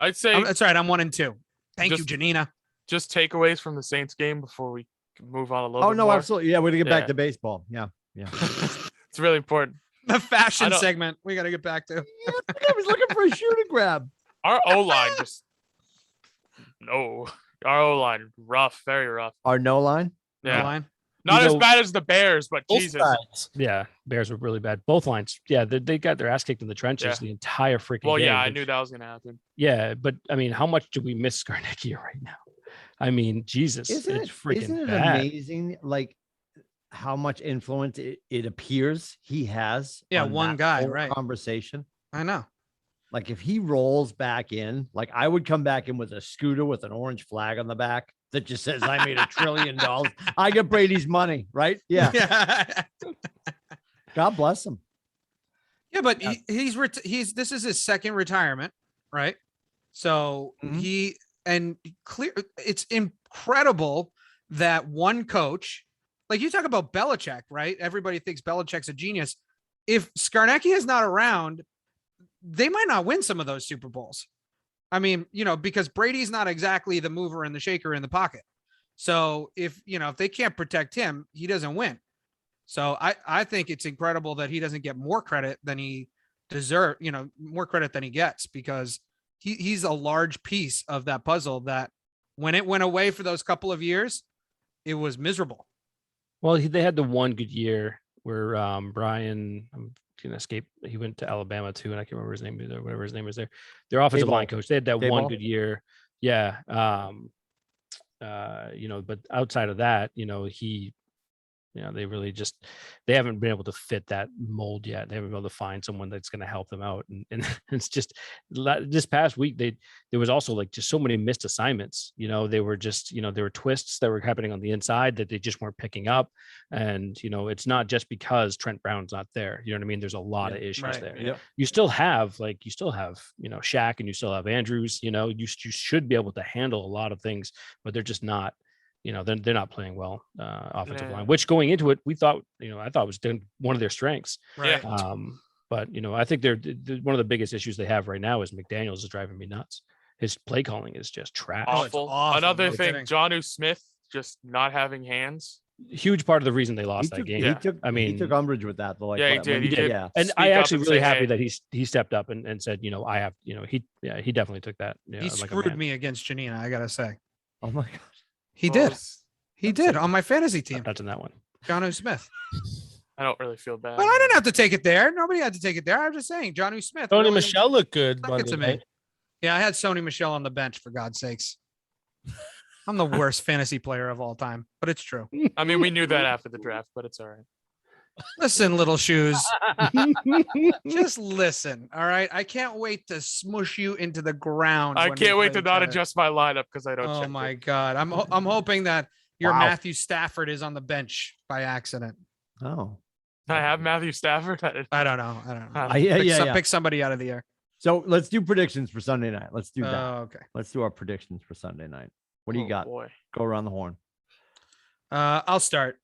I'd say That's right. I'm 1-2. Thank Just- you, Janina. just takeaways from the Saints game before we can move on a little Oh bit no, more. absolutely. Yeah, we're gonna get back Yeah. to baseball. Yeah. It's really important. The fashion I don't- segment we got to get back to. I was looking for a shoe to grab. Our O line just no. Our O line rough, very rough. Our no line. Yeah, Line. not You as know- bad as the Bears, but Both Jesus. sides. Yeah, Bears were really bad. Both lines. Yeah, they got their ass kicked in the trenches Yeah. the entire freaking Well, game. yeah, I but- knew that was gonna happen. Yeah, but I mean, how much do we miss Skarnecki right now? I mean, Jesus, Isn't it's it freaking isn't it bad. amazing? Like how much influence it appears he has. Yeah, on one that guy, whole right. Conversation. I know. Like if he rolls back in, like I would come back in with a scooter with an orange flag on the back that just says I made $1 trillion. I get Brady's money, right? Yeah. Yeah. God bless him. Yeah, but he's this is his second retirement, right? So it's incredible that one coach, like you talk about Belichick, right? Everybody thinks Belichick's a genius. If Skarnecki is not around, they might not win some of those Super Bowls. I mean, because Brady's not exactly the mover and the shaker in the pocket. So if they can't protect him, he doesn't win. So I think it's incredible that he doesn't get more credit than he deserves, more credit than he gets, because he's a large piece of that puzzle that when it went away for those couple of years, it was miserable. Well, they had the one good year where Brian, I'm going to escape. He went to Alabama too, and I can't remember his name either, whatever his name was there. Their offensive line coach. They had that one good year. Yeah. But outside of that, they really they haven't been able to fit that mold yet. They haven't been able to find someone that's going to help them out. And it's just this past week, there was also like just so many missed assignments. They were just, there were twists that were happening on the inside that they just weren't picking up. And, it's not just because Trent Brown's not there. You know what I mean? There's a lot of issues there. Yeah. You still have, Shaq, and you still have Andrews, you should be able to handle a lot of things, but they're just not. They're not playing well offensive line, which going into it, we thought, I thought was one of their strengths. Right. But, I think they're one of the biggest issues they have right now is McDaniels is driving me nuts. His play calling is just trash. Awful. awful. Another No thing, kidding. Jonnu Smith just not having hands. Huge part of the reason they lost that game. He took umbrage with that. He did. Yeah. Speak And I up actually and really say, happy "Hey." that he stepped up and said, I have, he definitely took that. He like a screwed man. me against Janina, I gotta say. Oh my gosh. He Well, did. He did on my fantasy team. Touching that one. Jonnu Smith. I don't really feel bad. But I didn't have to take it there. Nobody had to take it there. I'm just saying, Jonnu Smith. Tony really Michelle looked good. stuck it to me. Yeah, I had Sony Michelle on the bench, for God's sakes. I'm the worst fantasy player of all time, but it's true. I mean, we knew that after the draft, but it's all right. Listen, little shoes. Just listen. All right. I can't wait to smush you into the ground. I when can't we wait play to not each other. adjust my lineup because I don't. Oh check my it. God. I'm hoping that your Wow. Matthew Stafford is on the bench by accident. Oh. I have Matthew Stafford. I don't know. Pick somebody out of the air. So let's do predictions for Sunday night. Let's do that. Okay. Let's do our predictions for Sunday night. What do you got? Boy. Go around the horn. I'll start.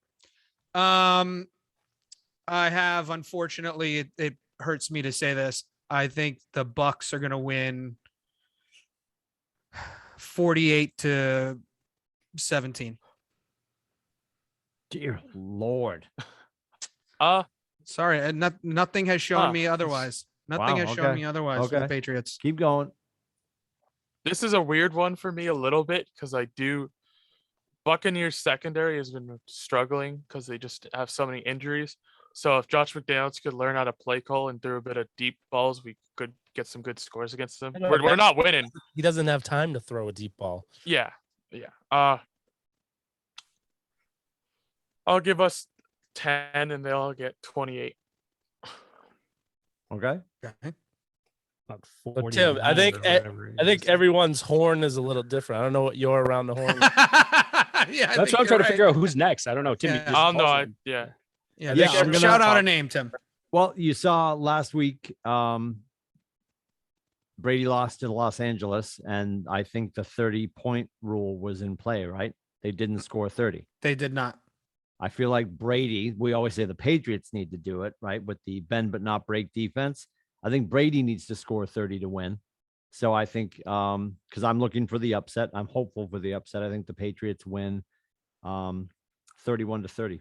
I have, unfortunately, it hurts me to say this. I think the Bucks are going to win 48-17. Dear Lord. Sorry, nothing has shown me otherwise. Nothing Wow, has shown okay. me otherwise for the Patriots. Keep going. This is a weird one for me a little bit because Buccaneers secondary has been struggling because they just have so many injuries. So if Josh McDaniels could learn how to play call and throw a bit of deep balls, we could get some good scores against them. We're not winning. He doesn't have time to throw a deep ball. Yeah. I'll give us 10 and they'll get 28. Okay. About But Tim, I 49 think or whatever it I think is. everyone's horn is a little different. I don't know what your around the horn. Yeah, That's what I'm trying to figure out who's next. I don't know. Tim, you Yeah. just Oh no, also- Yeah, Yeah, I'm gonna- shout out a name, Tim. Well, you saw last week, Brady lost to Los Angeles, and I think the 30-point rule was in play, right? They didn't score 30. They did not. I feel like Brady, we always say the Patriots need to do it, right? With the bend but not break defense. I think Brady needs to score 30 to win. So I think, because I'm looking for the upset, I'm hopeful for the upset. I think the Patriots win 31-30.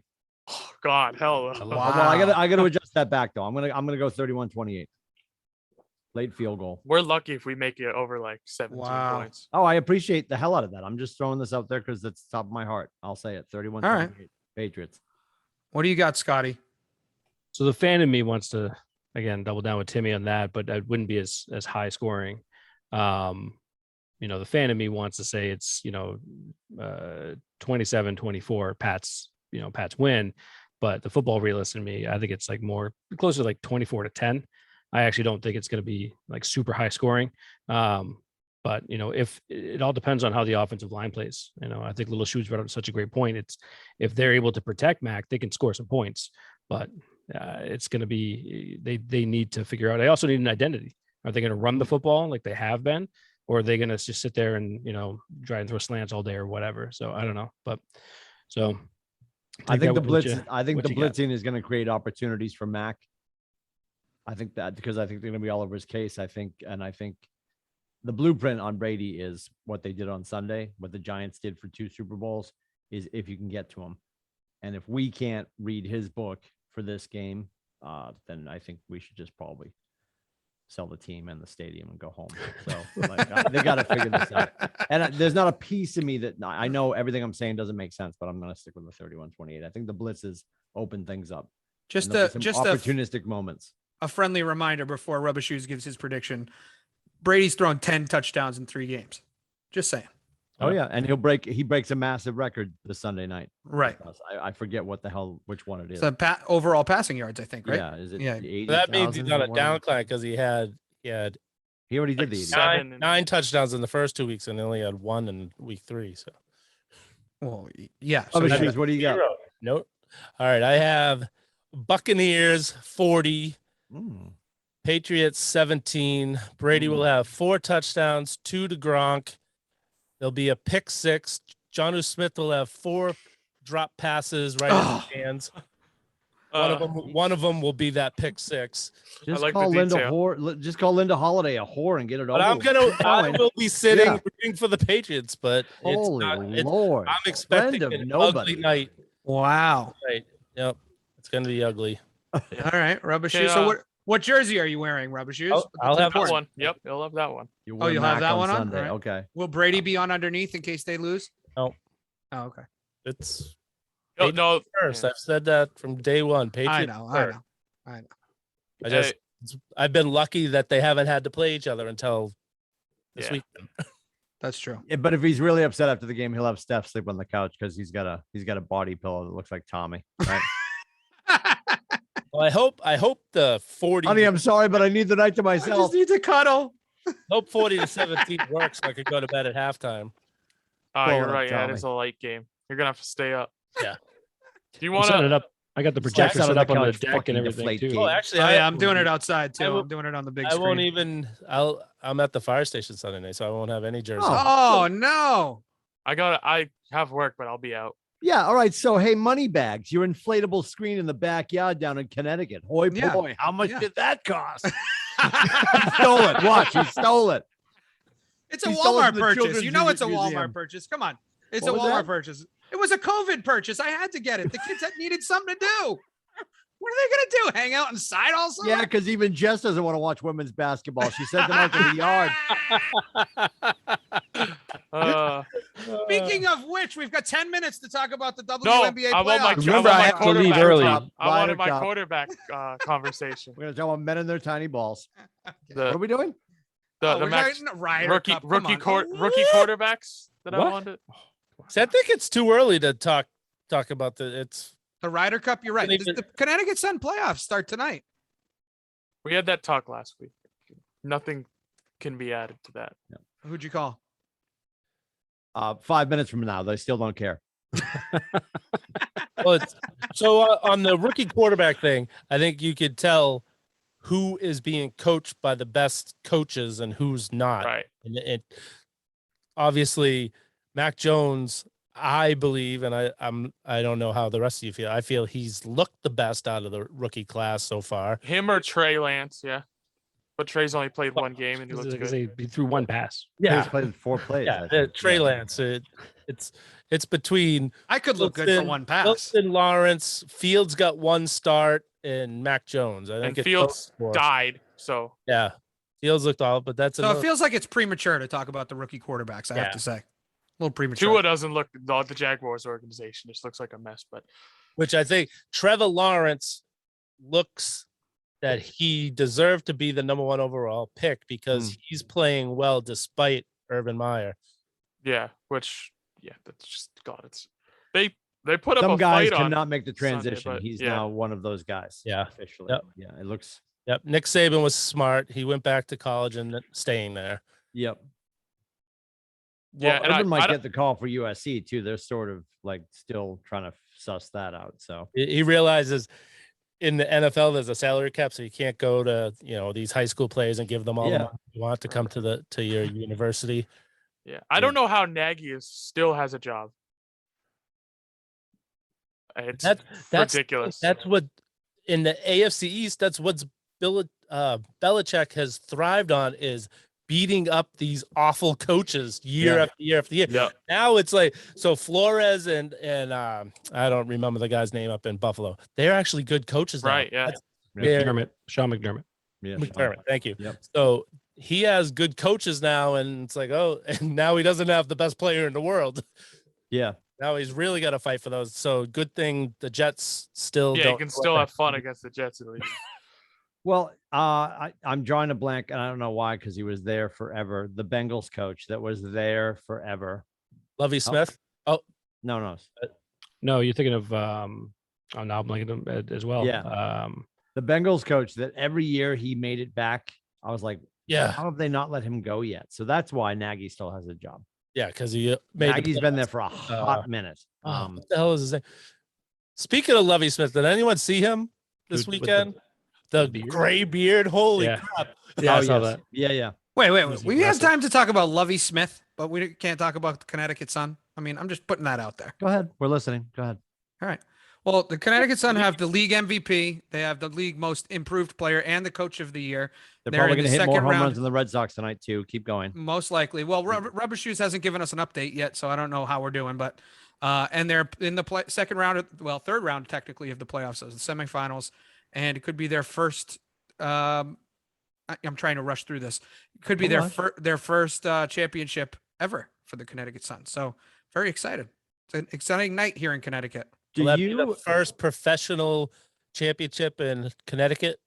Oh, God, hell. Wow. Well, I gotta adjust that back though. I'm gonna go 31-28. Late field goal. We're lucky if we make it over like 17 Wow. points. Oh, I appreciate the hell out of that. I'm just throwing this out there because it's top of my heart. I'll say it. 31-28. All right. Patriots. What do you got, Scotty? So the fan in me wants to again double down with Timmy on that, but it wouldn't be as high scoring. The fan in me wants to say it's 27-24 Pats win, but the football realist in me, I think it's like more closer to like 24-10. I actually don't think it's going to be like super high scoring. But if it all depends on how the offensive line plays. I think Little Shoes brought up such a great point. It's if they're able to protect Mac, they can score some points. But it's going to be they need to figure out. They also need an identity. Are they going to run the football like they have been, or are they going to just sit there and try and throw slants all day or whatever? So I don't know, but so I think the blitz. you I think the got. blitzing is going to create opportunities for Mac. I think that because I think they're going to be all over his case. I think the blueprint on Brady is what they did on Sunday, what the Giants did for 2 Super Bowls, is if you can get to him. And if we can't read his book for this game, then I think we should just probably sell the team and the stadium and go home. So they got to figure this out. And there's not a piece of me that I know everything I'm saying doesn't make sense, but I'm going to stick with the 31-28. I think the blitzes open things up. Just opportunistic moments. A friendly reminder before Rubba Shoes gives his prediction. Brady's thrown 10 touchdowns in 3 games. Just saying. Oh yeah, and he breaks a massive record this Sunday night. Right. I forget which one it is. It's overall passing yards, I think, right? Yeah. Is it? Yeah. 80, That means he's on a 100? downcline because he He already did like the 7 nine touchdowns in the first 2 weeks and he only had 1 in week 3. So Well, yeah. So So what do you got? Nope. All right, I have Buccaneers 40. Patriots 17. Brady will have 4 touchdowns, 2 to Gronk. There'll be a pick 6. Jonnu Smith will have 4 drop passes right in his hands. One of them will be that pick 6. Just like call the Linda detail. Just call Linda Holiday a whore and get it But over. I will be sitting Yeah. rooting for the Patriots, but Holy Lord! I'm expecting Friend of an nobody. ugly night. wow. Right. Yep. It's gonna be ugly. All right, Rubba Shoes. Yeah. So what jersey are you wearing, Rubba Shoes? I'll have that one. Yep, you'll love that one. You Oh, you'll have that one on? Sunday. All right. Okay. Will Brady be on underneath in case they lose? No. Oh, okay. It's No, first. yeah. I've said that from day one. I Patriots know. first. I know. I've been lucky that they haven't had to play each other until this Yeah. weekend. That's true. Yeah, but if he's really upset after the game, he'll have Steph sleep on the couch because he's got a body pillow that looks like Tommy. Right? Well, I hope the 40. Honey, I'm sorry, but I need the night to I myself. just need to cuddle. Hope 40 to 17 works so I could go to bed at halftime. Oh, Blow you're it up, right. Yeah, it Tommy. is a light game. You're gonna have to stay up. Yeah. Do you I'm want setting it to? up. I got the Stacks projector out set on up the on the couch, deck fucking and everything deflate too. cake. Oh, actually, Oh, yeah, I'm doing it outside too. I will- I'm doing it on the big I screen. won't even. I'm at the fire station Sunday night, so I won't have any jerseys. Oh no. I have work, but I'll be out. Yeah. All right. So, hey, money bags, your inflatable screen in the backyard down in Connecticut. Hoy Yeah. boy, how much Yeah. did that cost? He stole it. Watch, he stole it. It's a He stole it Walmart from the purchase. Children's You know it's a Museum. Walmart purchase. Come on. It's What a was Walmart that? purchase. It was a COVID purchase. I had to get it. The kids needed something to do. What are they gonna do? Hang out inside all summer? Yeah, because even Jess doesn't want to watch women's basketball. She sent them out to the yard. Speaking of which, we've got 10 minutes to talk about the No, WNBA I want my, playoffs. Remember, I want I my have to leave quarterback early. talk. I wanted Ryder my Cup. quarterback conversation. We're gonna talk about men and their tiny balls. The What are we doing? the, Oh, the we're max talking Ryder rookie Cup. Come rookie on. rookie quarterbacks that I What? wanted. See, I think it's too early to talk about it's. The Ryder Cup, you're right. Didn't even- The Connecticut Sun playoffs start tonight. We had that talk last week. Nothing can be added to that. Who'd you call? 5 minutes from now, they still don't care. Well, so on the rookie quarterback thing, I think you could tell who is being coached by the best coaches and who's not. Right. And it obviously Mac Jones, I believe, and I don't know how the rest of you feel. I feel he's looked the best out of the rookie class so far. Him or Trey Lance, yeah. But Trey's only played one game and he looks Because good. he threw one pass. He's played 4 plays. Yeah, I think. Trey Yeah. Lance. It's between I could look good for Wilson- one pass. Wilson, Lawrence, Fields got 1 start, and Mac Jones. I think And it's Fields those 4. died, so Yeah, Fields looked all, but that's So another. it feels like it's premature to talk about the rookie quarterbacks, I have Yeah. to say. A little premature. Tua doesn't look. The Jaguars organization just looks like a mess. But Which I think Trevor Lawrence looks that he deserved to be the number 1 overall pick because he's playing well despite Urban Meyer. yeah, that's just God. It's they put up Some a guys fight on. cannot make the Sunday, transition. but He's yeah. now one of those guys. Yeah. Officially. Yep. Yeah. It looks. Yep. Nick Saban was smart. He went back to college and staying there. Yep. Yeah, Well, and Urban I might don't- get the call for USC too. They're sort of like still trying to suss that out. So He realizes in the NFL, there's a salary cap, so you can't go to these high school players and give them all the money you want to come to your university. Yeah, I don't know how Nagy still has a job. It's ridiculous. That's what in the AFC East. That's what's Belichick has thrived on, is beating up these awful coaches year after year after year. Yeah. Now it's like, so Flores and I don't remember the guy's name up in Buffalo. They're actually good coaches now. Right. Yeah. Sean McDermott. Yeah, McDermott. Thank you. Yep. So he has good coaches now, and it's like, oh, and now he doesn't have the best player in the world. Yeah. Now he's really got to fight for those. So good thing the Jets still Yeah, don't. you can still have fun against the Jets at least. Well, I'm drawing a blank, and I don't know why, because he was there forever. The Bengals coach that was there forever. Lovie Smith. Oh, No. No, you're thinking of now I'm blanking as well. Yeah. The Bengals coach that every year he made it back. I was like, yeah. how have they not let him go yet? So that's why Nagy still has a job. Yeah, because he made Nagy's been there for a hot minute. What the hell is his name? Speaking of Lovie Smith, did anyone see him this With weekend? The beard? gray beard. Holy Yeah. crap. Yeah, I saw yes. that. Yeah. Wait. Was We have impressive. time to talk about Lovie Smith, but we can't talk about the Connecticut Sun. I mean, I'm just putting that out there. Go ahead. We're listening. Go ahead. All right. Well, the Connecticut Sun have the league MVP. They have the league most improved player and the coach of the year. They're They're probably in going the to hit more second home round. runs than the Red Sox tonight, too. Keep going. Most likely. Well, Rubber Shoes hasn't given us an update yet, so I don't know how we're doing. But and they're in the second round, third round technically of the playoffs, so the semifinals, and it could be their first. I'm trying to rush through this. It could be their first championship ever for the Connecticut Sun. So very excited. It's an exciting night here in Connecticut. Do Will that be you the first professional championship in Connecticut?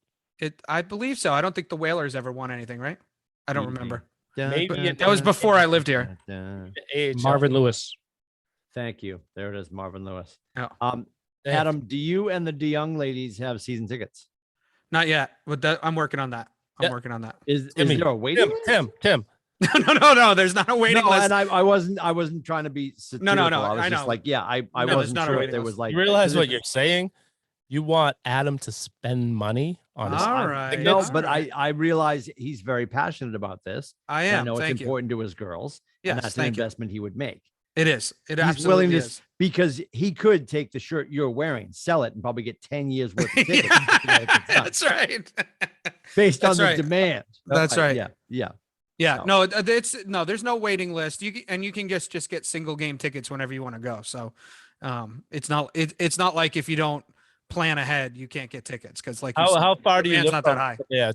I believe so. I don't think the Whalers ever won anything, right? I don't remember. Maybe That was before I lived here. AHL. Marvin Lewis. Thank you. There it is, Marvin Lewis. Yeah. Adam, do you and the DeYoung ladies have season tickets? Not yet, but I'm working on that. I'm working on that. Is Timmy, there a waiting list? Tim. No. There's not a waiting No, list. and I wasn't trying to be satirical. I was I just know. like, yeah, I No, there's wasn't not a sure if waiting there list. was like. You realize what you're saying? You want Adam to spend money on his All right. No, all but right. I realize he's very passionate about this. I And am. I know Thank it's you. important to his girls. Yes, and that's an thank you. investment he would make. It is. It He's willing absolutely to is. because he could take the shirt you're wearing, sell it, and probably get 10 years worth of tickets. to the Connecticut Sun, That's right. based on That's the right. demand. That's right. Yeah. Yeah. So- No. There's no waiting list. You can just get single game tickets whenever you want to go. So, it's not like if you don't plan ahead, you can't get tickets because like you said, How far do you demand's live not that from- high. Yeah.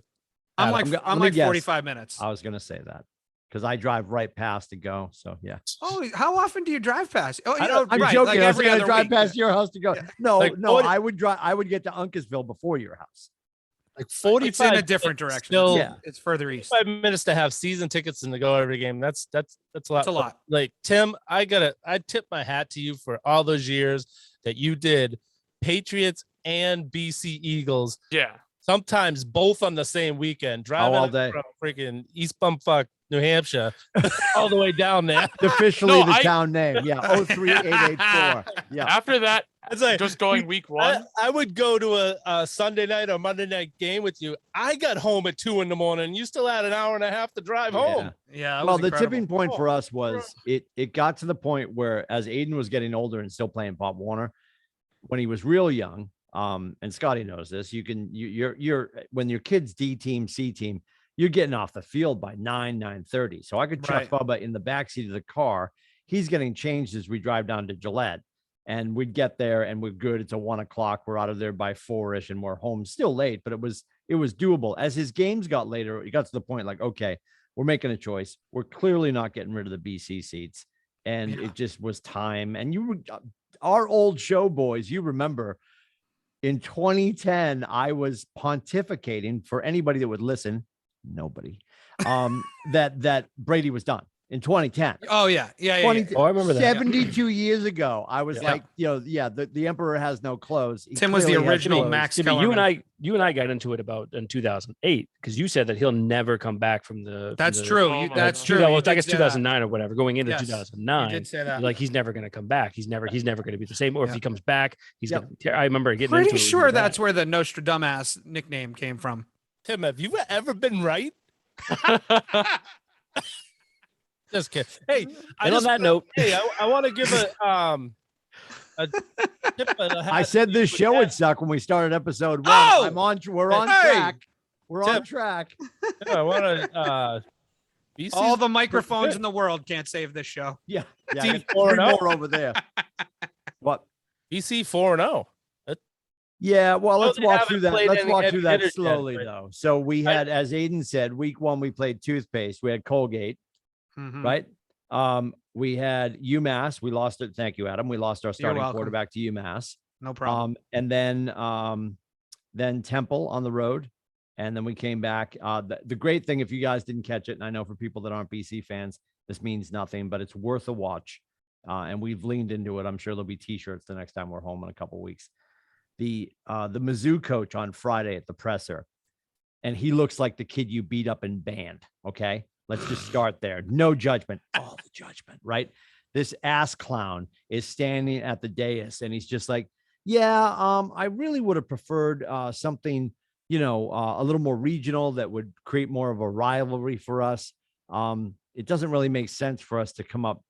I'm Adam, like let me guess. 45 minutes. I was gonna say that because I drive right past to go. So yeah. Oh, how often do you drive past? Oh, I'm right, joking. like I was every gonna other drive week. past your house to go. No, Like, no, what- I would drive. I would get to Uncasville before your house. like It's 45 in a different direction. Still, Yeah. It's further east. 5 minutes to have season tickets and to go every game. That's a lot. It's a lot. Like Tim, I tip my hat to you for all those years that you did Patriots and BC Eagles. Yeah. Sometimes both on the same weekend, driving all up day. from freaking East Bumfuck, New Hampshire, all the way down there. Officially No, the I- town name. Yeah. 03884. Yeah. After that, It's like just going week one. I would go to a Sunday night or Monday night game with you. I got home at 2 a.m. You still had an hour and a half to drive home. Yeah. that Well, was the incredible. tipping point for us was it got to the point where as Aiden was getting older and still playing Pop Warner, when he was real young, and Scotty knows this, you're when your kid's D team, C team, you're getting off the field by 9:30. So I could chuck Right. Bubba in the backseat of the car. He's getting changed as we drive down to Gillette. And we'd get there and we're good. It's a 1 o'clock. We're out of there by 4-ish and we're home still late, but it was doable. As his games got later, it got to the point like, okay, we're making a choice. We're clearly not getting rid of the BC seats. And Yeah. it just was time. And you were our old show boys, you remember in 2010, I was pontificating for anybody that would listen, nobody, that Brady was done. in 2010. Oh yeah. 20 Oh, I remember that. 72 years ago. I was Yeah. like, the emperor has no clothes. He Tim was the clearly has original clothes. Max Yeah, but Kellerman. you and I got into it about in 2008 because you said that he'll never come back from the. That's from the, true. Oh You, my that's God. true. Well, You I did guess say that. 2009 or whatever, going into Yes, 2009. You did say that. You're like, he's never going to come back. He's never going to be the same. Or Yeah. if he comes back, he's Yep. going to. I remember getting Pretty into it with sure you that's back. where the Nostradamus nickname came from. Tim, have you ever been right? Just kidding. Hey, And on that note, hey, I want to give a tip and a hat I said to this you show with would that. suck when we started episode 1. Oh! We're on Hey! track. We're on Tim. track. Yeah, I want to. BC's All the microphones in the world can't save this show. Yeah. Yeah. I See, got 4-0. 3 more over there. What? BC 4-0. Yeah, well, Well, let's they walk haven't through that. played Let's any walk heavy through that hitters yet, slowly, but- though. So we had, as Aiden said, week 1 we played toothpaste. We had Colgate, Mhm. right? We had UMass. We lost it. Thank you, Adam. We lost our starting welcome. quarterback to UMass. No problem. And then Temple on the road, and then we came back. The great thing, if you guys didn't catch it, and I know for people that aren't BC fans, this means nothing, but it's worth a watch. And we've leaned into it. I'm sure there'll be T-shirts the next time we're home in a couple of weeks. The Mizzou coach on Friday at the presser, and he looks like the kid you beat up in band. Okay, let's just start there. No judgment, all the judgment, right? This ass clown is standing at the dais, and he's just like, "Yeah, I really would have preferred something, a little more regional that would create more of a rivalry for us. It doesn't really make sense for us to come up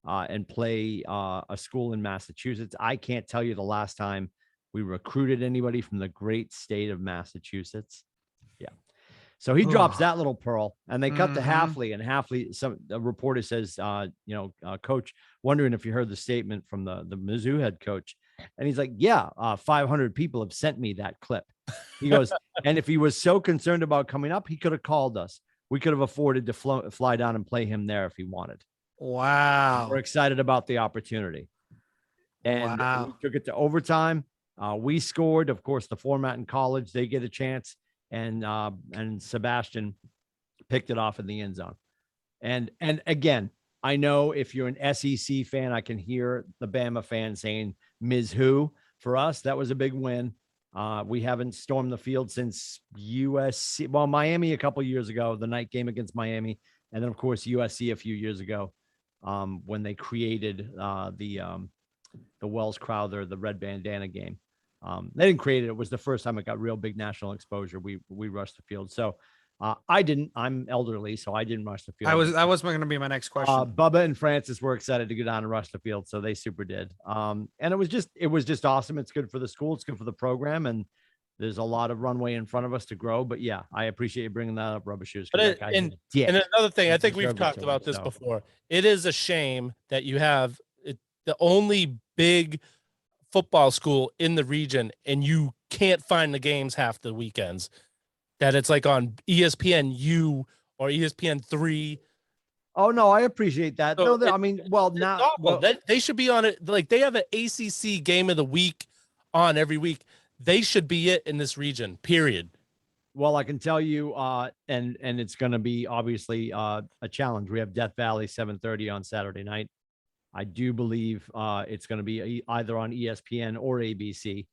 and play a school in Massachusetts. I can't tell you the last time we recruited anybody from the great state of Massachusetts." Yeah. So he drops that little pearl, and they cut to Mhm. Halfley, and Halfley, a reporter says, coach, wondering if you heard the statement from the Mizzou head coach. And he's like, yeah, 500 people have sent me that clip. He goes, and if he was so concerned about coming up, he could have called us. We could have afforded to fly down and play him there if he wanted. Wow. We're excited about the opportunity. And Wow. we took it to overtime. We scored. Of course, the format in college, they get a chance. And Sebastian picked it off in the end zone. And again, I know if you're an SEC fan, I can hear the Bama fan saying, Ms. Who? For us, that was a big win. We haven't stormed the field since USC. Well, Miami a couple years ago, the night game against Miami. And then, of course, USC a few years ago when they created the Wells Crowther, the red bandana game. They didn't create it. It was the first time it got real big national exposure. We rushed the field. So I didn't. I'm elderly, so I didn't rush the field. That was going to be my next question. Bubba and Francis were excited to go down and rush the field, so they super did. And it was just awesome. It's good for the school. It's good for the program, and there's a lot of runway in front of us to grow. But yeah, I appreciate you bringing that up, Rubba Shoes. But and another thing, I think we've talked about this before. It is a shame that you have the only big football school in the region, and you can't find the games half the weekends. That it's like on ESPNU or ESPN3. Oh no, I appreciate that. So No, I mean, well, now they should be on it. Like they have an ACC game of the week on every week. They should be it in this region. Period. Well, I can tell you, and it's going to be obviously a challenge. We have Death Valley 7:30 on Saturday night. I do believe it's going to be either on ESPN or ABC.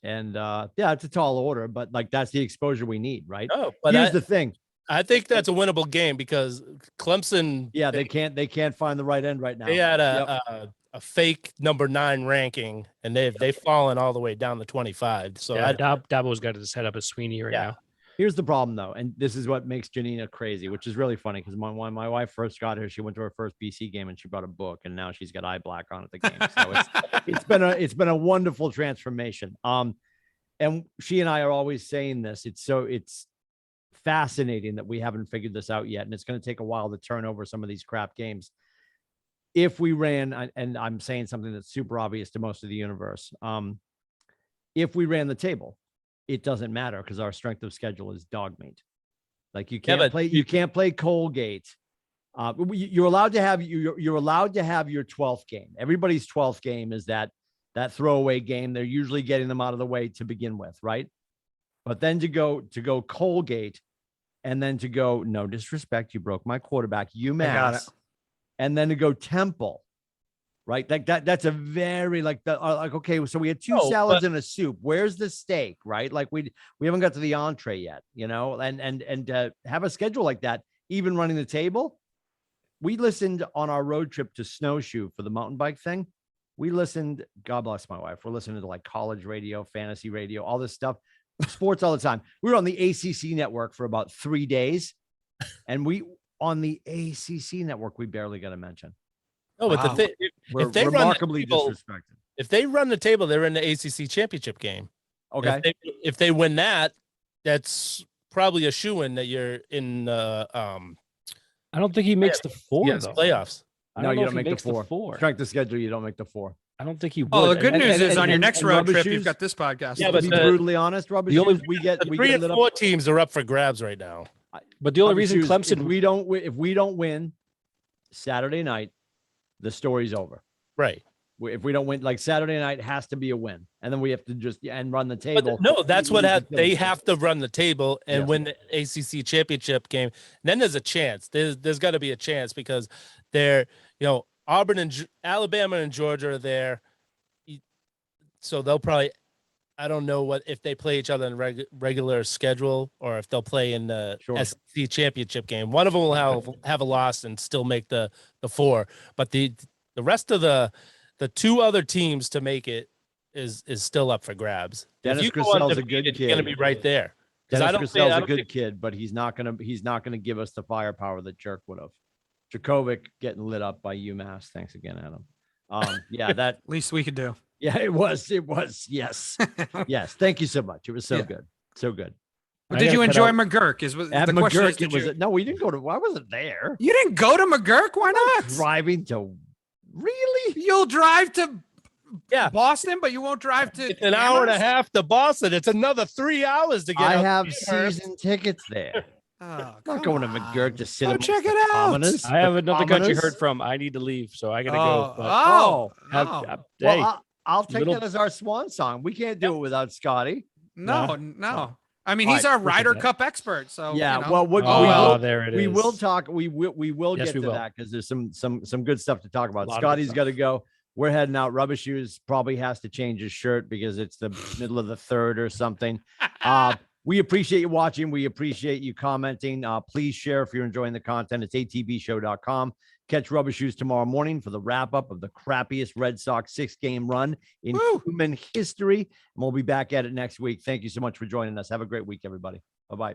Yeah, it's a tall order, but like that's the exposure we need, right? Oh, but here's the thing. I think that's a winnable game because Clemson. Yeah, they can't find the right end right now. They had a fake number 9 ranking, and they've fallen all the way down to 25. So yeah, Dabo's got his head up as Sweeney right now. Here's the problem, though, and this is what makes Janina crazy, which is really funny because when my wife first got here, she went to her first BC game and she brought a book, and now she's got eye black on at the game. So it's been a wonderful transformation. And she and I are always saying this. It's fascinating that we haven't figured this out yet, and it's going to take a while to turn over some of these crap games. If we ran, and I'm saying something that's super obvious to most of the universe, if we ran the table, it doesn't matter because our strength of schedule is dog meat. Like you can't play Colgate. You're allowed to have your 12th game. Everybody's 12th game is that throwaway game. They're usually getting them out of the way to begin with, right? But then to go Colgate and then to go, no disrespect, you broke my quarterback, got it. UMass, and then to go Temple, right? Like that's a very like okay, so we had two No, salads but- and a soup. Where's the steak, right? Like we haven't got to the entree yet, and have a schedule like that, even running the table. We listened on our road trip to Snowshoe for the mountain bike thing. We listened, God bless my wife. We're listening to like college radio, fantasy radio, all this stuff, sports all the time. We were on the ACC network for about 3 days. And on the ACC network, we barely got a mention. No, but Wow. We're if they remarkably run the table, disrespected. if they run the table, they're in the ACC championship game. Okay. If they win that, that's probably a shoo-in that you're in I don't think he makes the four. yes, though. playoffs. I No, don't you know don't if he make the makes four. Strength of schedule, you don't make the four. I don't think he would. Oh, the good And- news is on your and- next and road Rubba trip, Shoes? you've got this podcast. Yeah, To but be the- brutally honest, Rubba the only- Shoes, we get The 3 and lit up. 4 teams are up for grabs right now. But the only Rubba reason Shoes, Clemson, if we don't win Saturday night, the story's over. Right. If we don't win, like Saturday night has to be a win, and then we have to just and run the But table. no, that's what they have. have to run the table and Yes. win the ACC championship game. Then there's a chance. There's got to be a chance because they're, Auburn and Alabama and Georgia are there. So they'll probably, I don't know if they play each other in regular schedule or if they'll play in the Sure. SEC championship game. One of them will have a loss and still make the 4. But the rest of the 2 other teams to make it is still up for grabs. Dennis If you go Grissell's a undefeated, good you're going to kid. be right there. 'Cause I Dennis don't think- Grissell's I a don't good think- kid, but he's not gonna give us the firepower that Jerk would have. Djokovic getting lit up by UMass. Thanks again, Adam. Yeah, that Least we could do. yeah, it was. Yes. Yes. Thank you so much. It was so Yeah. good. So good. But I did you gotta cut enjoy out- McGurk? Is what At the question is, McGurk, did it was you, no, we didn't go to I wasn't there. you didn't go to McGurk? Why not? Driving to really? You'll drive to Yeah. Boston, but you won't drive to It's an hour and a Amherst? half to Boston. It's another 3 hours to get I out have to Amherst. season tickets there. Oh, I'm not come going to on. McGurk to sit Go amongst check the it out. commoners. I have another country commoners. heard from. I need to leave, so I gotta Oh, go. But oh, have- oh. Well, hey, I'll take little- that as our swan song. We can't do it without Scotty. No. I mean, All he's right, our look at Ryder that. Cup expert. So Yeah, you know. well, what- oh, there it is. We will talk. We will Yes, get we to will. that because there's some good stuff to talk about. Lot of good Scotty's stuff. got to go. We're heading out. Rubber Shoes probably has to change his shirt because it's the middle of the third or something. We appreciate you watching. We appreciate you commenting. Please share if you're enjoying the content. It's atbshow.com. Catch Rubber Shoes tomorrow morning for the wrap up of the crappiest Red Sox 6-game run in Woo. human history. And we'll be back at it next week. Thank you so much for joining us. Have a great week, everybody. Bye-bye.